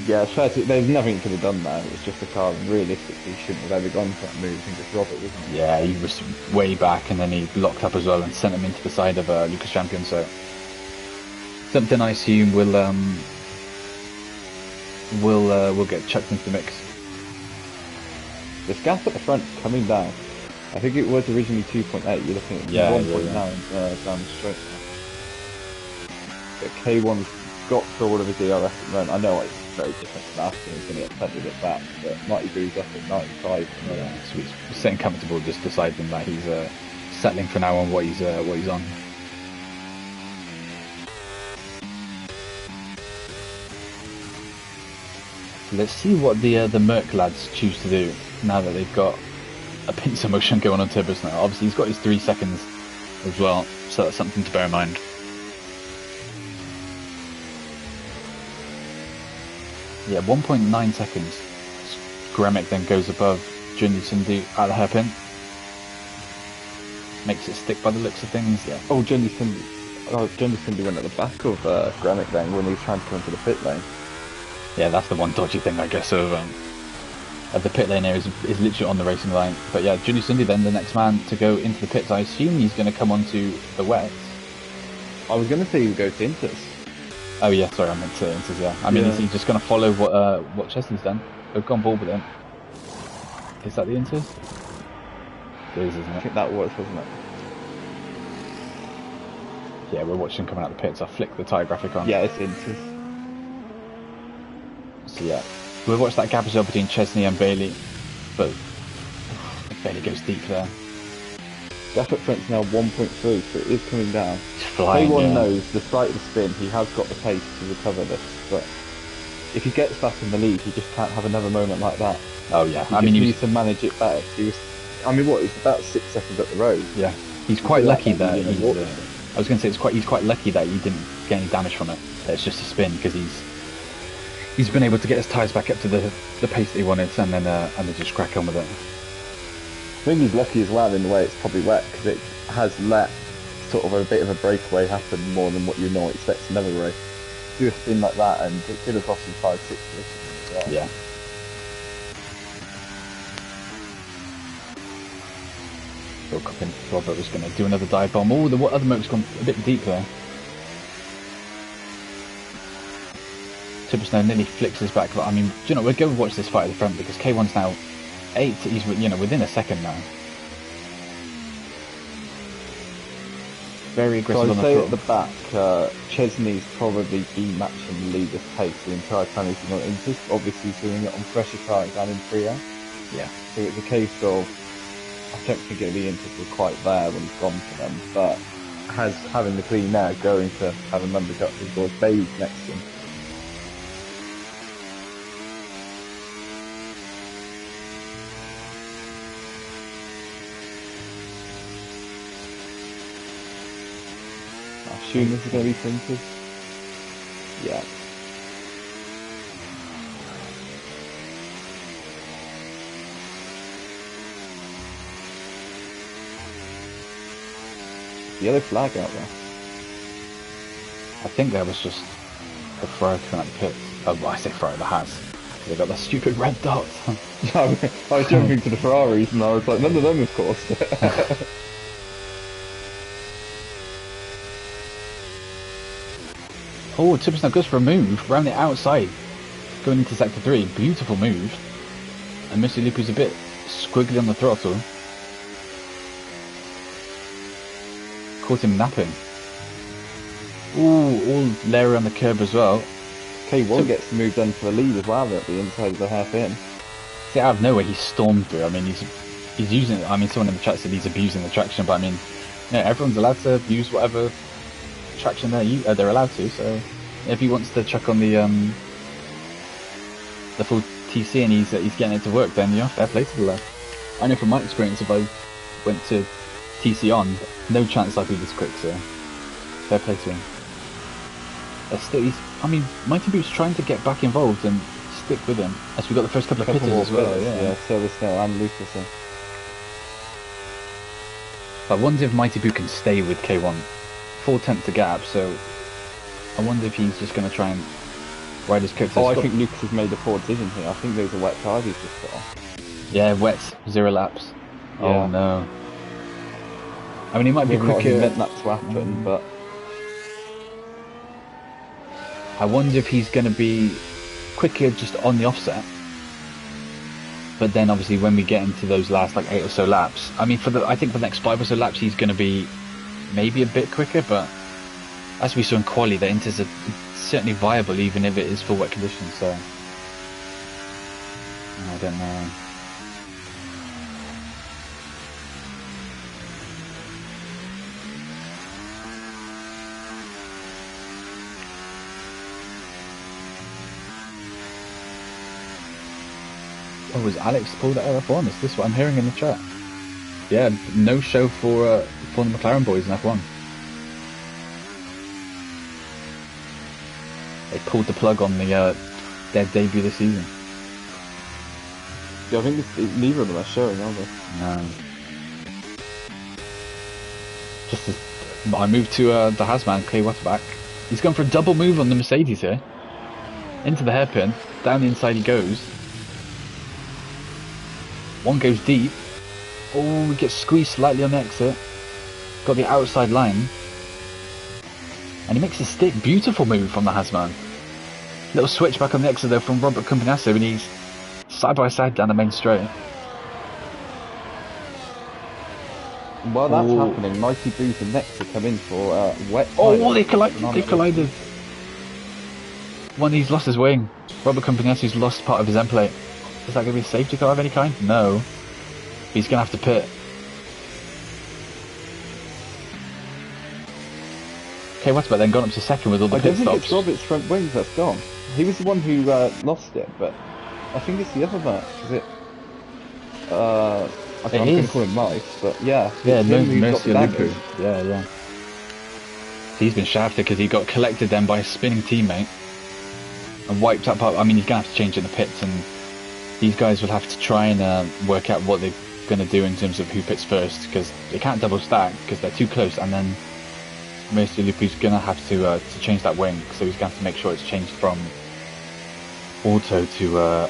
Yeah, there's nothing he could have done there. It's just a car realistically shouldn't have ever gone for that move. I think it's Robert, wasn't it? Yeah, he was way back and then he locked up as well and sent him into the side of Lucas Champion. So something I assume will get chucked into the mix. This gap at the front is coming down. I think it was originally 2.8. You're looking at 1.9 down the straight. But K1's got through all of his DRS at the moment. I know it's very different to last year. He's going to get plenty of it back. But Mighty Boo's up at 95. Yeah, so he's sitting comfortable, just deciding that he's settling for now on what he's on. So let's see what the Merc lads choose to do now that they've got a pincer motion going on Turbos now. Obviously he's got his 3 seconds as well, so that's something to bear in mind. Yeah, 1.9 seconds. Gremic then goes above Junior Cindy at the hairpin. Makes it stick by the looks of things, yeah. Oh, Junior Cindy went at the back of Gremic then when he was trying to come into the pit lane. Yeah, that's the one dodgy thing, I guess, of the pit lane area is literally on the racing line. But yeah, Junior Cindy then, the next man to go into the pits. I assume he's going to come onto the wet. I was going to say he would go to Inters. Oh yeah, sorry, I meant to Inters, yeah. I mean, is he just going to follow what Chesley's done? They've gone ball with him. Is that the Inters? It is, isn't it? I think that was, wasn't it? Yeah, we're watching coming out the pits. I'll flick the tyre graphic on. Yeah, it's Inters. So yeah, we'll watch that gap as well between Chesney and Bailey, but Bailey goes deep there. Gap at front's now 1.3, so it is coming down. It's flying, K1 knows the slightest spin, he has got the pace to recover this, but if he gets back in the lead, he just can't have another moment like that. Oh yeah, I mean, he needs to manage it better. He's about 6 seconds up the road. Yeah, he's quite lucky that I was going to say he's quite lucky that he didn't get any damage from it. It's just a spin because he's been able to get his tyres back up to the pace that he wanted, and then just crack on with it. I think he's lucky as well in the way it's probably wet, because it has let sort of a bit of a breakaway happen more than what you normally expect another race. Do a spin like that and it could have cost him 5-6 positions as well. Yeah. Robert was going to do another dive bomb. Oh, the other motor's gone a bit deep there. Turbosnell nearly flicks his back, but I mean, do you know, we're going to watch this fight at the front because K1's now 8. He's within a second now. Very aggressive on the front. So I'd say at the back, Chesney's probably been matching the leader's pace the entire time he's been on Inters. Obviously he's doing it on pressure tires and in pre-air. Yeah. So it's a case of, I don't think the Inters were quite there when he's gone for them, but having the clean air going to have a undercut his boy Bailey's next to him. I assume this is going to be Inters. Yeah. Yellow flag out there. I think that was just the Ferrari coming out the pits. Oh, well, I say Ferrari, the Haas. They got the stupid red dots. I was jumping to the Ferraris and I was like, none of them, of course. Oh, Tippers now goes for a move around the outside, going into sector 3. Beautiful move. And Mr. Lupu's a bit squiggly on the throttle. Caught him napping. Ooh, all Larry on the curb as well. K1 gets the move done for the lead as well at the inside of the hairpin. See, out of nowhere he stormed through. I mean, he's using. I mean, someone in the chat said he's abusing the traction, but I mean, you know, everyone's allowed to use whatever traction they're allowed to. So if he wants to chuck on the full TC and he's getting it to work, then yeah, fair play to the lad. I know from my experience, if I went to TC on, no chance I'd be this quick. So fair play to him. I mean, Mighty Boot's trying to get back involved and stick with him, as we got the first couple of pitters as well. Yeah, Service now and Lucas. I wonder if Mighty Boot can stay with K1. 4/10 to gap, so I wonder if he's just going to try and ride his coattails. Oh, I think Lucas has made a poor decision here. I think those are wet tyres he's just got on. Yeah, wets, 0 laps. Yeah. Oh no. I mean, he might be quicker. He meant that to happen, but I wonder if he's going to be quicker just on the offset. But then obviously when we get into those last like 8 or so laps, I mean, I think for the next 5 or so laps he's going to be maybe a bit quicker, but as we saw in quali, the inters are certainly viable even if it is for wet conditions, so I don't know. Oh, was Alex pulled out of F1? Is this what I'm hearing in the chat? Yeah, no show for the McLaren boys in F1. They pulled the plug on their debut this season. Yeah, I think neither of them are showing, are they? No. Just as I move to the Hasman, Clay Watterback. He's gone for a double move on the Mercedes here. Into the hairpin, down the inside he goes. One goes deep. Oh, he gets squeezed slightly on the exit. Got the outside line. And he makes a stick. Beautiful move from the Hasman. Little switch back on the exit though from Robert Compagnasso, and he's side by side down the main straight. While that's happening, Mighty Booth and Nectar come in for wet. Oh, they collided. One, he's lost his wing. Robert Compagnasso's lost part of his end plate. Is that going to be a safety car of any kind? No. He's going to have to pit. Okay, what's about then gone up to second with all the pit stops? I don't think it's Robert's front wings that's gone. He was the one who lost it, but I think it's the other match. Is it? I'm going to call him Mike, but yeah. Yeah, Mercy Lupu. Yeah. He's been shafted because he got collected then by a spinning teammate and wiped up. I mean, he's going to have to change in the pits, and these guys will have to try and work out what they're going to do in terms of who pits first, because they can't double stack because they're too close, and then Mercy Lupu's going to have to change that wing, so he's going to have to make sure it's changed from auto to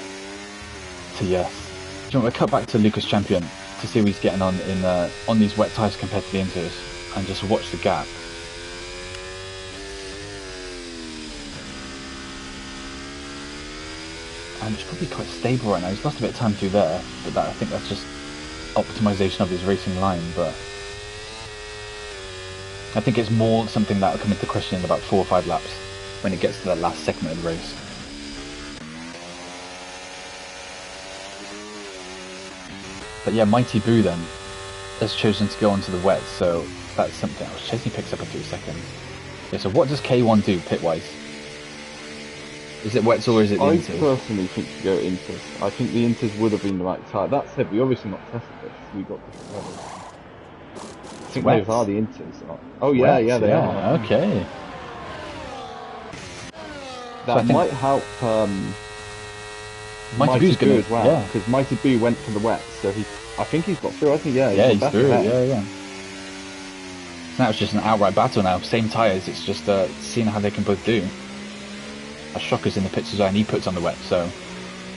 yes. Do you want to cut back to Lucas Champion to see how he's getting on in on these wet tyres compared to the Inters, and just watch the gap. And it's probably quite stable right now. He's lost a bit of time through there, but I think that's just optimization of his racing line. But I think it's more something that will come into question in about 4 or 5 laps when it gets to that last segment of the race. But yeah, Mighty Boo then has chosen to go onto the wet, so that's something else. Chesney picks up in 3 seconds. Okay, so what does K1 do pit-wise? Is it wets or is it the Inters? I personally think to go Inters. I think the Inters would have been the right tyre. That said, we obviously not tested this. We got this together. I think those are the Inters. Oh yeah, wets, yeah, they are. Okay. So I That think might help Mighty Mighty Boo's Boo gonna, as well, yeah, because Mighty Boo went for the wet, so I think he's got through, hasn't he? Yeah, he's yeah, on he's back through, ahead. yeah, yeah. Now it's just an outright battle now. Same tyres, it's just seeing how they can both do. A Shocker's in the pits as well, and he puts on the wet, so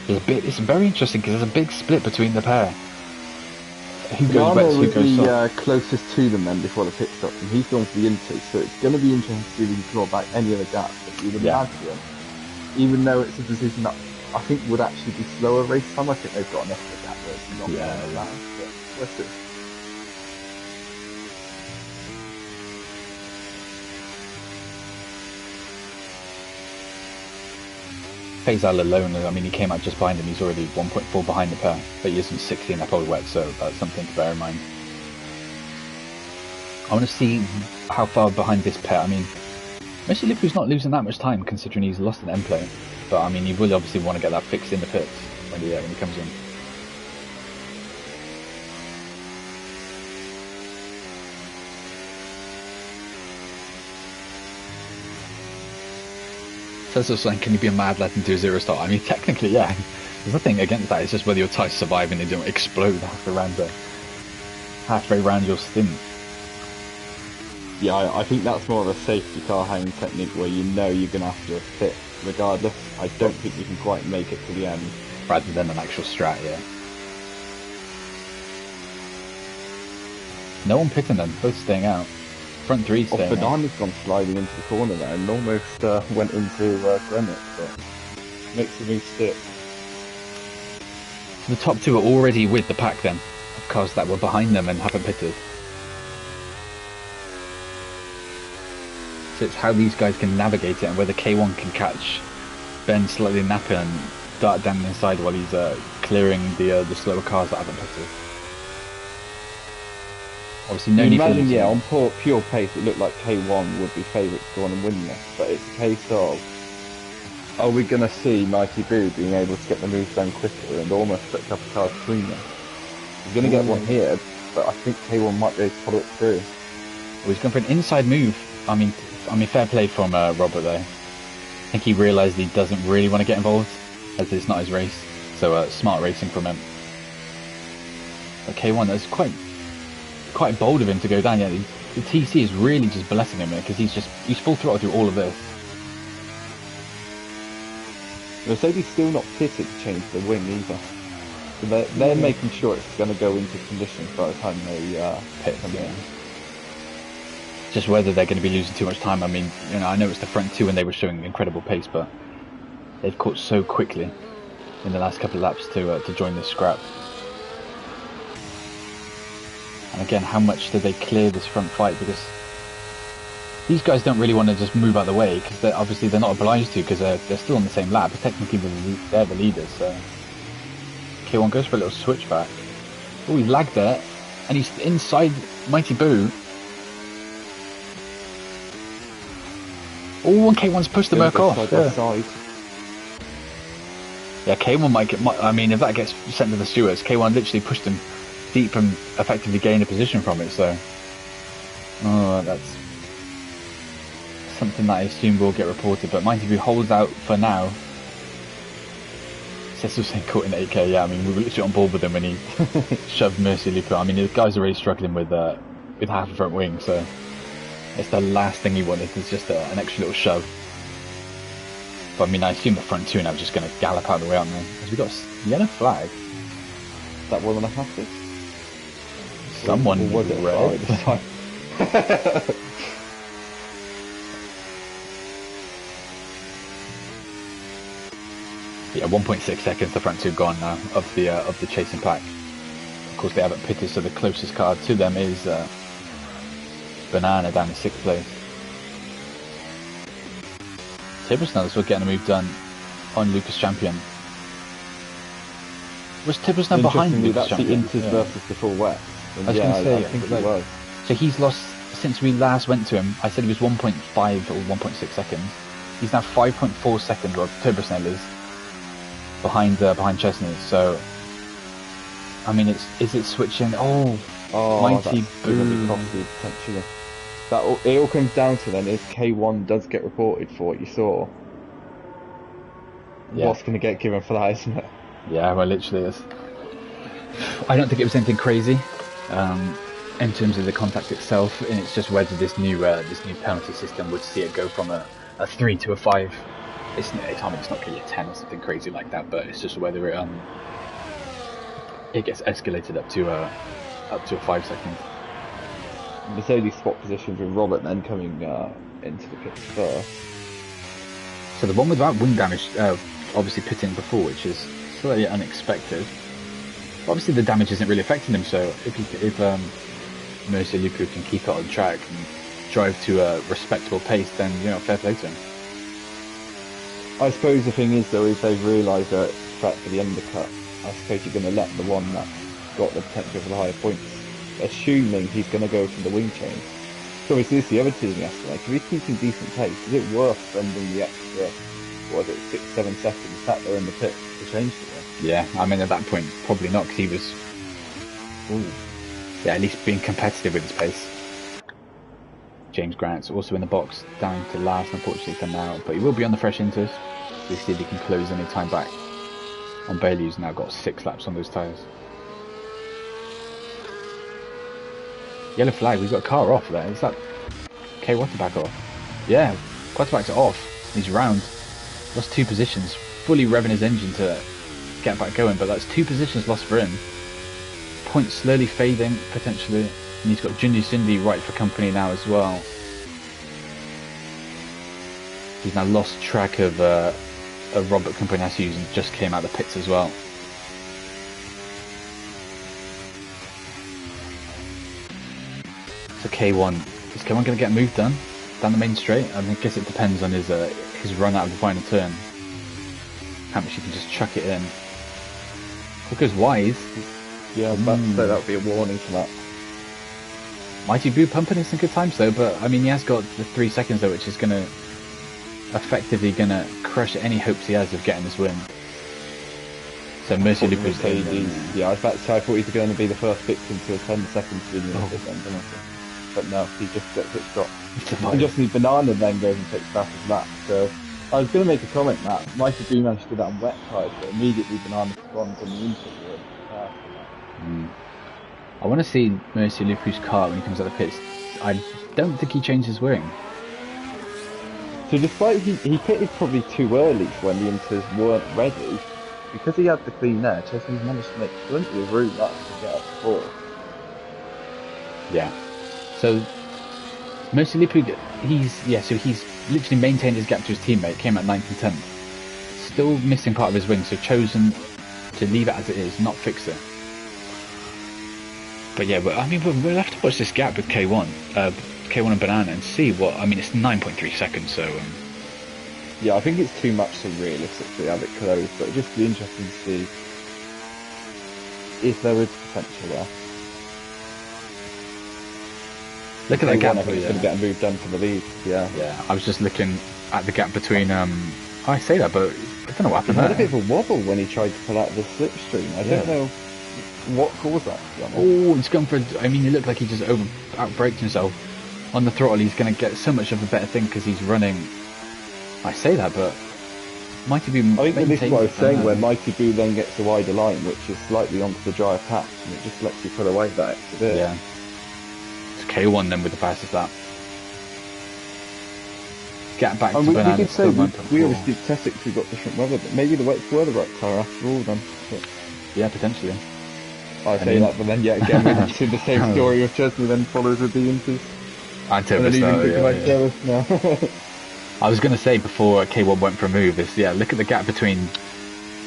it's very interesting because there's a big split between the pair. Who goes wet, Banana who was goes the soft. closest to them then before the pit stop, and he's gone for the intake, so it's going to be interesting to see if he can claw back any other gaps. But you'd Yeah. imagine, even though it's a position that I think would actually be slower race time, I think they've got enough of a gap where it's not going Yeah, to yeah. matter. But we'll see. Faisal alone, I mean, he came out just behind him. He's already 1.4 behind the pair, but he isn't 60 in that pole wet, so that's something to bear in mind. I want to see how far behind this pair. I mean, Messi Lipu's not losing that much time considering he's lost an end play, but I mean, he will obviously want to get that fixed in the pits when he comes in. Says also saying, can you be a mad lad and do a zero start? I mean, technically, yeah. There's nothing against that. It's just whether your tyres survive and they don't explode halfway around your stint. Yeah, I think that's more of a safety car hanging technique where you know you're going to have to pit regardless. I don't think you can quite make it to the end. Rather than an actual strat, yeah. No one pitting them, both staying out. Front three staying out. Banana's gone sliding into the corner there and almost went into Greenwich, but makes the move stick. So the top two are already with the pack then, of cars that were behind them and haven't pitted. So it's how these guys can navigate it and whether K1 can catch Ben slightly napping and dart down the inside while he's clearing the slower cars that haven't pitted. Obviously, no need for imagine, yeah, on pure pace, it looked like K1 would be favourite to go on and win this, but it's a case of, are we going to see Mighty Boo being able to get the moves done quicker and almost put a couple of cars between them? He's going to get one here, but I think K1 might be able to pull it through. Well, he's gone for an inside move. I mean, fair play from Robert there. I think he realised he doesn't really want to get involved, as it's not his race. So smart racing from him. But K1, that's quite bold of him to go down. Yeah, the TC is really just blessing him because he's full throttle through all of this. Mercedes still not pitted to change the wing either. So they're making sure it's going to go into conditions by the time they pit them in. Just whether they're going to be losing too much time. I mean, I know it's the front two and they were showing incredible pace, but they've caught so quickly in the last couple of laps to join this scrap. And again, how much did they clear this front fight? Because these guys don't really want to just move out of the way because they're not obliged to because they're still on the same lap. But technically, they're the leaders. So K1 goes for a little switchback. Oh, he lagged there, and he's inside Mighty Boo. Oh, and K1's pushed the Merc off. Side. Yeah, K1 might get. I mean, if that gets sent to the stewards, K1 literally pushed him deep and effectively gained a position from it. So, that's something that I assume will get reported. But Mighty Boo holds out for now. Cecil's saying caught in 8K. Yeah, I mean, we were literally on board with him when he shoved Mercy Lupo. I mean, the guy's already struggling with half a front wing, so it's the last thing he wanted. It's just an extra little shove. But I mean, I assume the front two now are just going to gallop out of the way, aren't they? Because we've got a yellow flag. Is that one and a half? Someone or was it red. this time? Yeah, 1.6 seconds. The front two gone now of the chasing pack. Of course, they haven't pitted, so the closest car to them is Banana down in 6th place. Tibersnell's still getting a move done on Lucas Champion. Was Tibersnell behind Lucas Champion? That's the Inters versus the full wet. I was going to say, I think it was. So he's lost, since we last went to him, I said he was 1.5 or 1.6 seconds. He's now 5.4 seconds, or Tibersnell is, behind Chestnut. So, I mean, is it switching? Oh, Mighty Boo. Potentially. It all comes down to then if K1 does get reported for what you saw, Yeah. what's going to get given for that, isn't it? Yeah, well, literally is. I don't think it was anything crazy in terms of the contact itself, and it's just whether this new penalty system would see it go from a 3 to a 5. It's not going to be a 10 or something crazy like that, but it's just whether it gets escalated up to a 5 second. Mercedes swap positions with Robert then coming into the pits first. So the one without wing damage, obviously pitting before, which is slightly unexpected. Obviously the damage isn't really affecting him, so if Mercy Lupu can keep it on track and drive to a respectable pace, then fair play to him. I suppose the thing is though, is they've realised that threat for the undercut. I suppose you're going to let the one that's got the potential for the higher points, assuming he's going to go from the wing change. So obviously this is the other team yesterday. If he's keeping decent pace, is it worth spending the extra, 6-7 seconds sat there in the pit to change it? Yeah, I mean at that point probably not, because he was at least being competitive with his pace. James Grant's also in the box, down to last unfortunately for now, but he will be on the fresh inters. We'll see if he can close any time back on Bailey, who's now got 6 laps on those tyres. Yellow flag, we've got a car off there. Is that K1 back off? Yeah, Quatterback's off. He's round. Lost 2 positions. Fully revving his engine to get back going, but that's 2 positions lost for him. Points slowly fading, potentially. And he's got Junior Cindy right for company now as well. He's now lost track of Robert Companasius and just came out of the pits as well. So K1, is K1 going to get a move done down the main straight? I guess it depends on his run out of the final turn. How much he can just chuck it in. If it goes wide. Yeah, that would be a warning for that. Mighty Boo pumping in some good times though, but I mean he has got the 3 seconds though, which is going to effectively crush any hopes he has of getting this win. So Mercy Lupu's yeah, I was about to say I thought he was going to be the first victim to a 10-second then, but no, he just gets it stopped. And just need Banana then goes and takes back his lap. So I was going to make a comment that Mighty Boo managed to do that on wet tyres, but immediately Banana spawns on the input. I want to see Mercy Lupu's car when he comes out of the pits. I don't think he changed his wing. So despite he pitted probably too early when the inters weren't ready, because he had the clean air, Chesney's managed to make plenty of room up to get up to 4. Yeah. So Mercy Lupu, he's literally maintained his gap to his teammate, came at 9th and 10th. Still missing part of his wing, so chosen to leave it as it is, not fix it. But yeah, we'll have to watch this gap with K1 and Banana and see what, it's 9.3 seconds, so... Yeah, I think it's too much to realistically have it closed, but it'd just be interesting to see if there is potential there. Look at that gap. I think it's going to get a move done for the lead, yeah. Yeah, I was just looking at the gap between, I say that, but I don't know what happened there. He had a bit of a wobble when he tried to pull out the slipstream. I don't know what caused that, to be honest. Oh, he's gone for... he looked like he just out-braked himself. On the throttle, he's going to get so much of a better thing because he's running... I say that, but... Mighty Boo... I think this is what I was saying, where Mighty Boo then gets a wider line, which is slightly onto the dry patch, and it just lets you pull away that extra bit. Yeah. It's K1 then with the fastest lap. Get back to Banana. We could say we obviously did test it because we got different weather, but maybe the weights were the right tyre after all then. But yeah, potentially. I say that, but then yet again we have seen the same story of Chesney then follows with the Intis. And Turbo Star, I was going to say before K1 went for a move, look at the gap between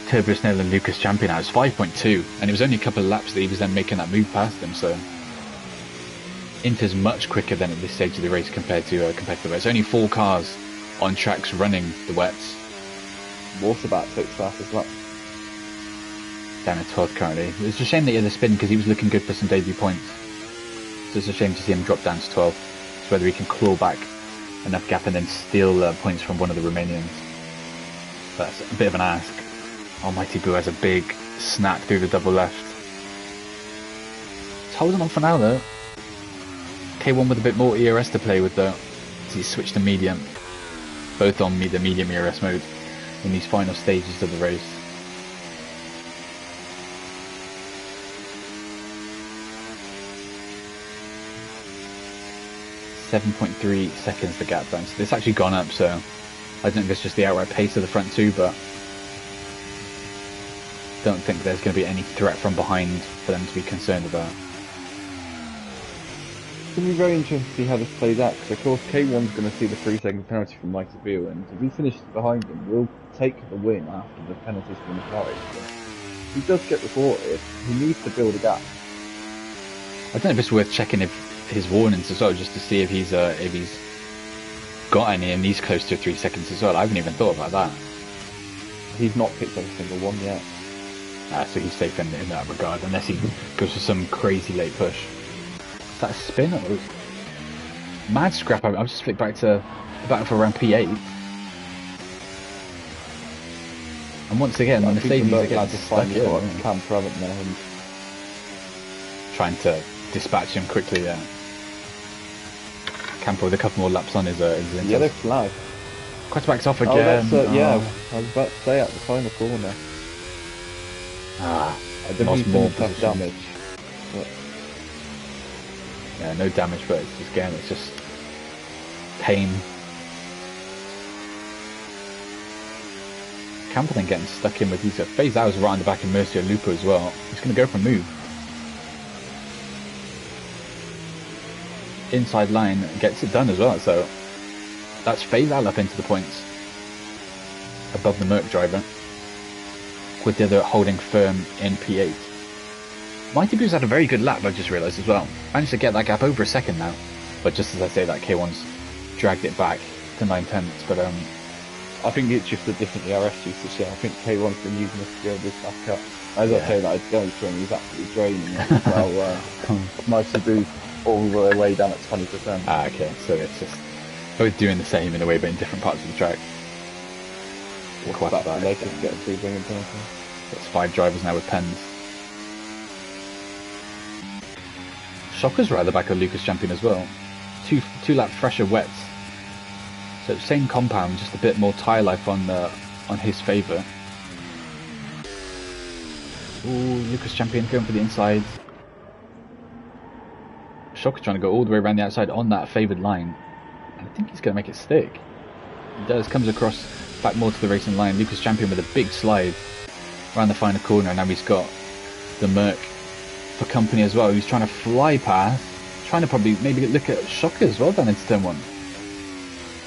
Turbo Snell and Lucas Champion now. It's 5.2, and it was only a couple of laps that he was then making that move past them, so... Inter's much quicker than at this stage of the race compared to the wets. Only 4 cars on tracks running the wets. Waterback takes fastest lap. Down at 12th currently. It's a shame that he had a spin because he was looking good for some debut points. So it's a shame to see him drop down to 12th. It's whether he can claw back enough gap and then steal points from one of the Romanians. That's a bit of an ask. Almighty Boo has a big snap through the double left. It's holding on for now though. K1 with a bit more ERS to play with though. He's switched to medium. Both on the medium ERS mode. in these final stages of the race. .3 seconds the gap down. So it's actually gone up, so I don't think it's just the outright pace of the front two, but don't think there's going to be any threat from behind for them to be concerned about. It's going to be very interesting to see how this plays out, because of course K1's going to see the 3-second penalty from Mighty Boo, and if he finishes behind him, we'll take the win after the penalty's been applied. So if he does get reported, he needs to build a gap. I don't know if it's worth checking if his warnings as well, just to see if he's got any, and he's close to 3 seconds as well. I haven't even thought about that. He's not picked up a single one yet. So he's safe in that regard, unless he goes for some crazy late push. Is that a spin? Or mad scrap. I'll just flick back for around P8. And once again, the Mercedes are getting stuck here. Trying to dispatch him quickly there. Camper with a couple more laps on his yellow flag. Quarterback's off again. Yeah, I was about to say at the final corner. I don't more tough damage. But... yeah, no damage, but it's just, again, it's just pain. Camper then getting stuck in with these. FaZe Out right on the back of Mercio Lupo as well. He's going to go for a move. Inside line, gets it done as well, so that's FaZe Out up into the points above the Merc driver, with the other holding firm in P8. Mighty Boo's had a very good lap, I've just realised as well. Managed to get that gap over a second now, but just as I say that, K1's dragged it back to 9/10. But I think it's just a different ERS usage. I think K1's been using this to build this back up. As I say that, it's going through and he's absolutely draining it as well. Mighty Boo's all the way down at 20%. Okay, so it's just both doing the same in a way, but in different parts of the track. They just get a free bringing penalty. It's 5 drivers now with pens. Shocker's right at the back of Lucas Champion as well. Two lap fresher wets. So same compound, just a bit more tyre life on his favour. Ooh, Lucas Champion going for the inside. Shocker trying to go all the way around the outside on that favoured line. And I think he's going to make it stick. He does, comes across back more to the racing line. Lucas Champion with a big slide around the final corner, and now he's got the Merc for company as well. He's trying to fly past, trying to probably maybe look at Shocker as well down into turn 1.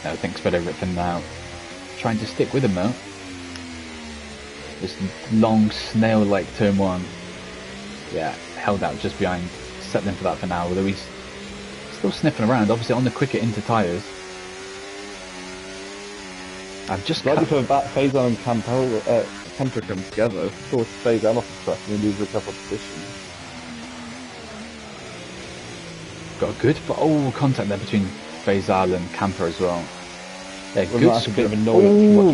No, I think spread over it for now. Trying to stick with him though. This long snail-like turn 1. Yeah, held out just behind. Settling for that for now, although he's still sniffing around, obviously on the quicker into tyres. I've just like for that FaZe Out and Camper come together. Of course, FaZe Out off the track and lose a couple of positions. Got a good contact there between FaZe Out and Camper as well. Yeah, well, good. That's a bit of a noise.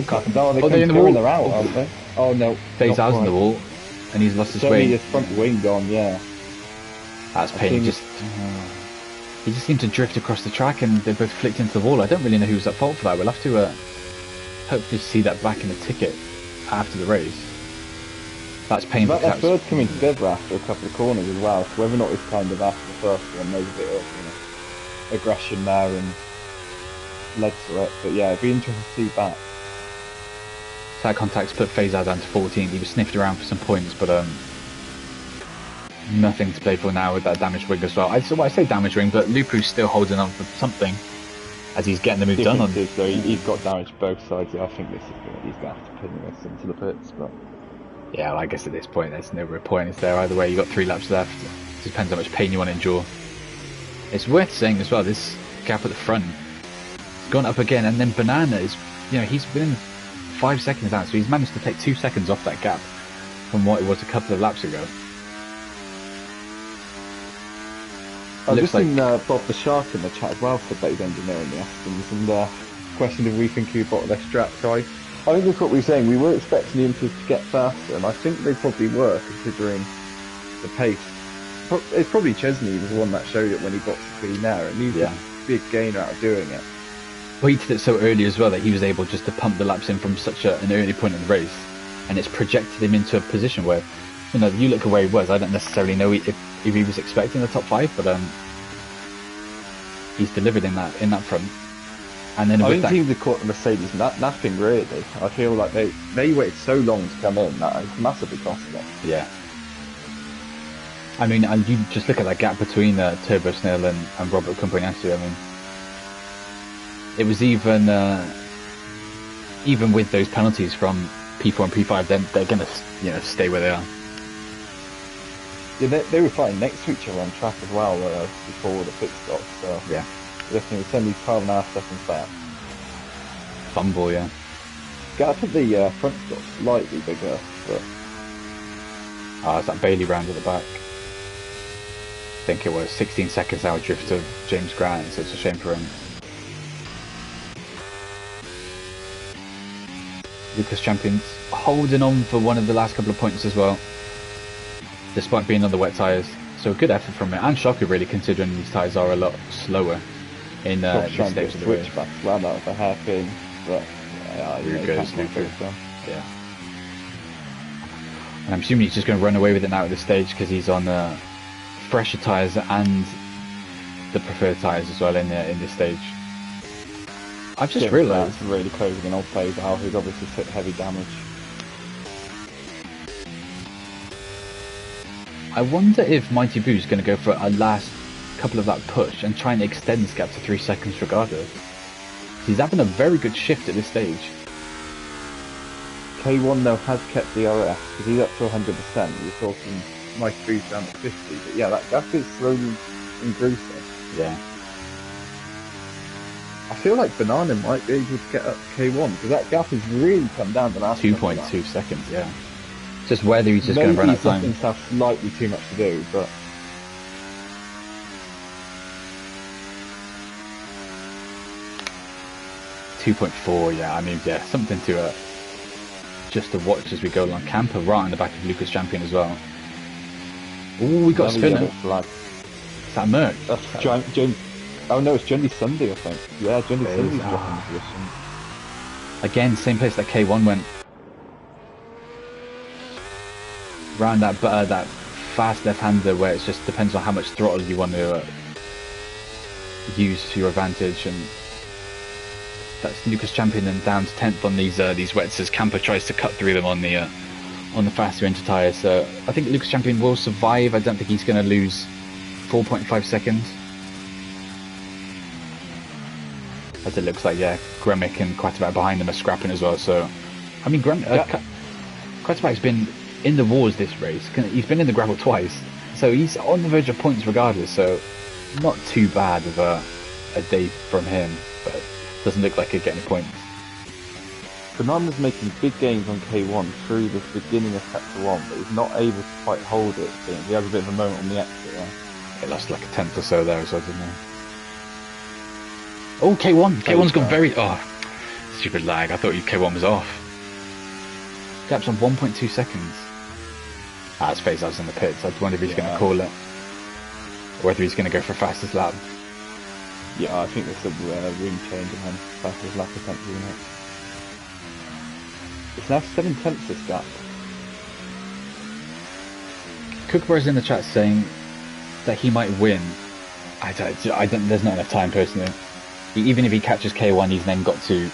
They're in the wall. They're out, aren't they? Oh no. FaZe Out's in the wall, and he's lost his way. His front wing gone, yeah. That's pain. He just seemed to drift across the track, and they both flicked into the wall. I don't really know who was at fault for that. We'll have to hopefully see that back in the ticket after the race. That's painful. That third coming together after a couple of corners as well. So whether or not it's kind of after the first one, maybe a bit of aggression there and led to it. But yeah, it'd be interesting to see back. That contact's put FaZe Out down to 14. He was sniffed around for some points, but nothing to play for now with that damaged wing as well. I say damaged wing, but Lupu's still holding on for something as he's getting the move done on. Though, he's got damage both sides. I think he's going to have to pin this into the pits. But yeah, well, I guess at this point there's no real point. It's there either way. You've got 3 laps left. It depends how much pain you want to endure. It's worth saying as well, this gap at the front has gone up again, and then Banana is, he's within 5 seconds out, so he's managed to take 2 seconds off that gap from what it was a couple of laps ago. I've just seen Bob the Shark in the chat as well said that he's engineering the Astons, and questioned if we think he bought their strap. So I think that's what we were saying. We were expecting him to get faster, and I think they probably were, considering the pace. It's probably Chesney was the one that showed it when he got to clean air, and he's a big gainer out of doing it. Well, he did it so early as well that he was able just to pump the laps in from such an early point in the race, and it's projected him into a position where, you know, you look at where he was. I don't necessarily know if he was expecting the top 5, but he's delivered in that front. And then I think teams have caught the Mercedes napping really. I feel like they waited so long to come in that it's massively costing them. Yeah. I mean, and you just look at that gap between Turbo Snell and Robert Compagnato. I mean, it was even with those penalties from P4 and P5, then they're going to, you know, stay where they are. Yeah, they were fighting next to each other on track as well before the pit stop. So yeah, definitely it's only 12.5 seconds back. Fumble, yeah. Gap at the front got slightly bigger, but it's that Bailey round at the back. I think it was 16 seconds out drift of James Grant, so it's a shame for him. Lucas Champions holding on for one of the last couple of points as well, despite being on the wet tyres. So a good effort from it, and shocker really, considering these tyres are a lot slower in this stage of the race. Back round out of a hairpin, but here goes Lucas. Yeah. And I'm assuming he's just going to run away with it now at this stage because he's on fresher tyres and the preferred tyres as well in this stage. I've just realised really closing an old play out, who's obviously took heavy damage. I wonder if Mighty Boo's going to go for a last couple of that push and try and extend this gap to 3 seconds regardless. He's having a very good shift at this stage. K1 though has kept the RS because he's up to 100%. We're talking Mighty Boo's down at 50, but yeah, that gap is slowly increasing. Yeah. I feel like Banana might be able to get up to K1 because that gap has really come down the last 2.2 seconds, yeah. Just whether he's just going to run out of time. Maybe have slightly too much to do, but 2.4, yeah. I mean, yeah, something to just to watch as we go along. Camper right on the back of Lucas Champion as well. Oh, we got a spinner. Is that Merck? That's James. Oh no, it's Jenny Sunday, I think. Yeah, Jenny Sunday's dropping the position. Again, same place that K1 went. Round that fast left-hander where it just depends on how much throttle you want to use to your advantage, and that's Lucas Champion and down to 10th on these wets as Camper tries to cut through them on the faster winter tyres. So I think Lucas Champion will survive. I don't think he's going to lose 4.5 seconds. As it looks like, yeah, Gremick and Quatterback behind them are scrapping as well. So, I mean, Quatterback's been in the wars this race. He's been in the gravel twice, so he's on the verge of points regardless. So, not too bad of a day from him, but doesn't look like he'll get any points. Banana's making big gains on K1 through the beginning of Sector 1, but he's not able to quite hold it. He has a bit of a moment on the exit there. He lost like a tenth or so there as well, didn't he? Oh, K1's gone very... Oh, stupid lag. I thought K1 was off. Gap's on 1.2 seconds. That's phase I was in the pits. I wonder if he's going to call it. Or whether he's going to go for fastest lap. Yeah, I think there's a room change and then fastest lap potentially in it. It's now 7/10 this gap. Kookaburra's in the chat saying that he might win. I don't, there's not enough time personally. Even if he catches K1, he's then got to...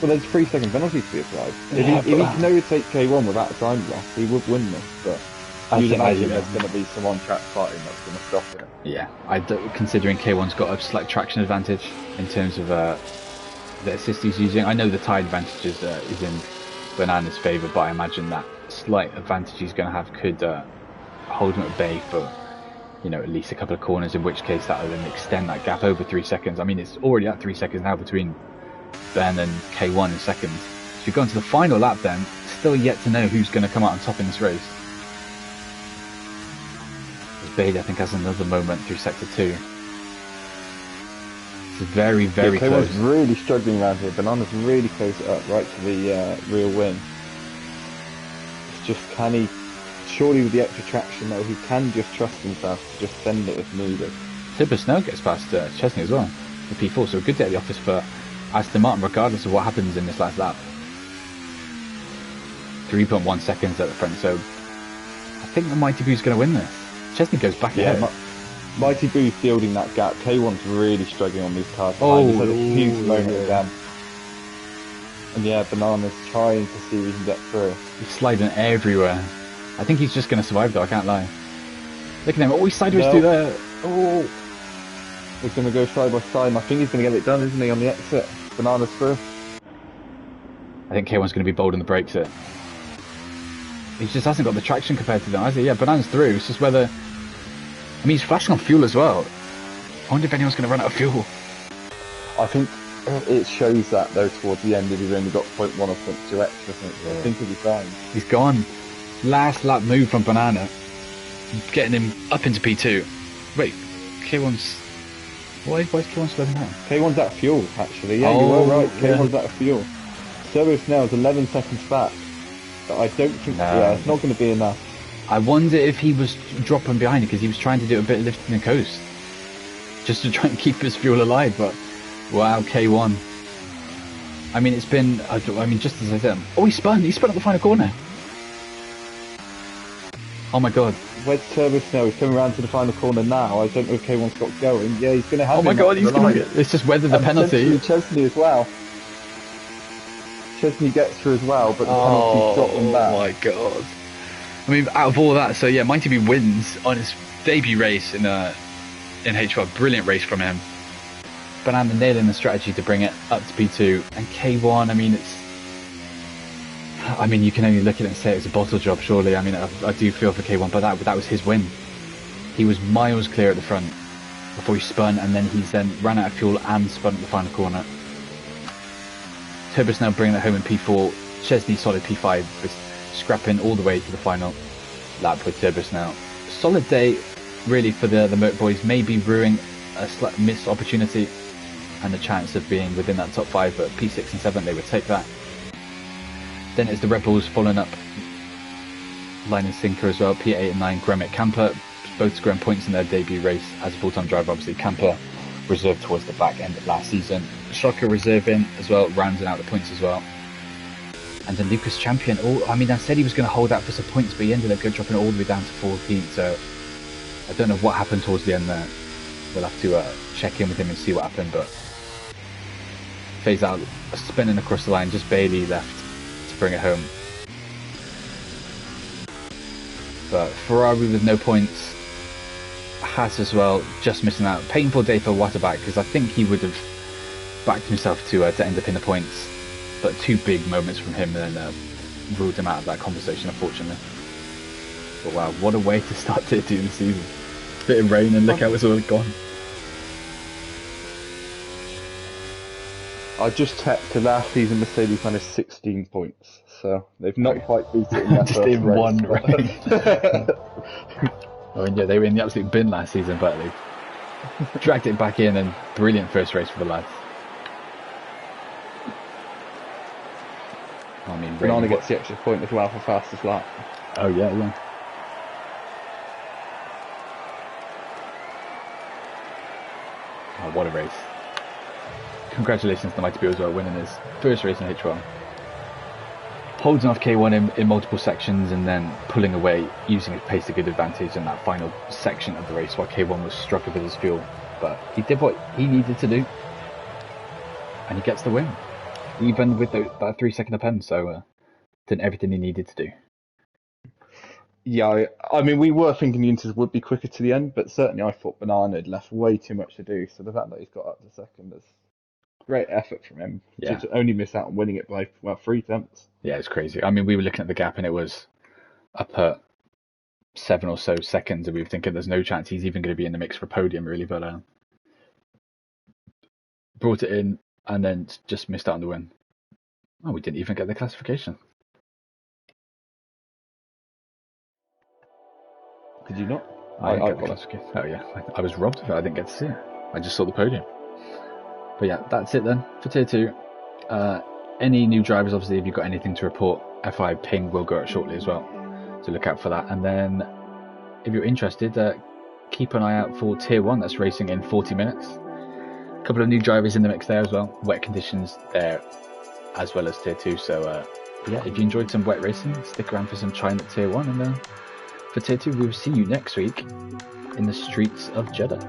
Well, there's 3 second penalty to be applied. If he can overtake K1 without a time loss, he would win this, but you'd imagine there's going to be some on-track fighting that's going to stop it. Yeah, considering K1's got a slight traction advantage in terms of the assist he's using. I know the tide advantage is in Banana's favour, but I imagine that slight advantage he's going to have could hold him at bay for, you know, at least a couple of corners, in which case that will then extend that gap over 3 seconds. I mean, it's already at 3 seconds now between Ben and K1 in seconds. So you go into the final lap then, still yet to know who's going to come out on top in this race. Bailey, I think, has another moment through Sector 2. It's very, very close. K1's really struggling around here. Banana's really close it up right to the real win. It's just, can he... Surely with the extra traction though, he can just trust himself to just send it if needed. Turbo Snow gets past Chesney as well, the P4, so a good day at the office for Aston Martin, regardless of what happens in this last lap. 3.1 seconds at the front, so I think the Mighty Boo's going to win this. Chesney goes back ahead. Mighty Boo's building that gap. K1's really struggling on these cars. Oh, he's had a huge moment again. And yeah, Banana's trying to see if he can get through. He's sliding everywhere. I think he's just going to survive though, I can't lie. Look at him, oh, he's sideways through there. Oh. He's going to go side by side, and I think he's going to get it done, isn't he, on the exit? Banana's through. I think K1's going to be bold on the brakes here. He just hasn't got the traction compared to them, has he? Yeah, Banana's through. It's just whether... I mean, he's flashing on fuel as well. I wonder if anyone's going to run out of fuel. I think it shows that, though, towards the end, if he's only got 0.1 or 0.2 extra. I think he'll be fine. He's gone. Last lap move from Banana. Getting him up into P2. Wait, K1's... Why is K1 slowing down? K1's out of fuel, actually. Yeah, you were right. K1's out of fuel. Service now is 11 seconds back. But I don't think... Yeah, it's not going to be enough. I wonder if he was dropping behind it because he was trying to do a bit of lifting the coast. Just to try and keep his fuel alive, but... Wow, K1. I mean, it's been... I mean, just as I said... Oh, he spun at the final corner. Oh my god. Where's Service now? He's coming around to the final corner now. I don't know if K1's got going. Yeah, he's going to have Oh my god, he's going to get... It's just whether the penalty... Chesney as well. Chesney gets through as well, but the penalty's dropped them back. Oh my god. I mean, out of all that, so yeah, Mighty Boo wins on his debut race in H1. Brilliant race from him. Banana nailing the strategy to bring it up to P2. And K1, I mean, you can only look at it and say it's a bottle job, surely. I mean, I do feel for K1, but that was his win. He was miles clear at the front before he spun, and then he's then ran out of fuel and spun at the final corner. Turbos now bringing it home in P4. Chesney solid P5, with scrapping all the way to the final lap with Turbos now. Solid day, really, for the Merc boys. Maybe ruining a slight missed opportunity and the chance of being within that top 5, but P6 and 7, they would take that. Then it's the Red Bulls following up line and sinker as well. P8 and 9, Gremit, Camper, both scoring points in their debut race as a full-time driver. Obviously, Camper reserved towards the back end of last season. Shocker reserving as well, rounding out the points as well. And then Lucas Champion. I mean, I said he was going to hold out for some points, but he ended up dropping all the way down to 14th. So I don't know what happened towards the end there. We'll have to check in with him and see what happened. But phase out, spinning across the line, just barely left to bring it home. But Ferrari with no points. Haas as well, just missing out. Painful day for Waterback, because I think he would have backed himself to end up in the points. But two big moments from him then ruled him out of that conversation, unfortunately. But wow, what a way to start Tier 2 in the season. Bit of rain and look how it's all gone. I just checked the last season Mercedes managed 16 points, so they've not quite beat it in that just first in race. One race. I mean, yeah, they were in the absolute bin last season, but they dragged it back in, and brilliant first race for the lads. I mean, Banana gets the extra point as well for fastest lap. Oh yeah. Oh, what a race. Congratulations to Mighty Boo as well, winning his first race in H1. Holding off K1 in multiple sections and then pulling away, using his pace to good advantage in that final section of the race while K1 was struggling with his fuel. But he did what he needed to do, and he gets the win. Even with that 3-second pen, so did everything he needed to do. Yeah, I mean, we were thinking the Inters would be quicker to the end, but certainly I thought Banana had left way too much to do, so the fact that he's got up to second is great effort from him. Yeah. To only miss out on winning it by 3 tenths. Yeah, it's crazy. I mean, we were looking at the gap and it was up at 7 or so seconds, and we were thinking there's no chance he's even going to be in the mix for podium, really, but brought it in and then just missed out on the win. Oh, we didn't even get the classification. Did you not? I got the classification. Oh yeah, I was robbed of it. I didn't get to see it. I just saw the podium. But yeah, that's it then for Tier 2. Any new drivers, obviously, if you've got anything to report, F5 ping will go out shortly as well. So look out for that. And then if you're interested, keep an eye out for Tier 1 that's racing in 40 minutes. A couple of new drivers in the mix there as well. Wet conditions there as well as Tier 2. So yeah, if you enjoyed some wet racing, stick around for some trying at Tier 1. And for Tier 2, we will see you next week in the streets of Jeddah.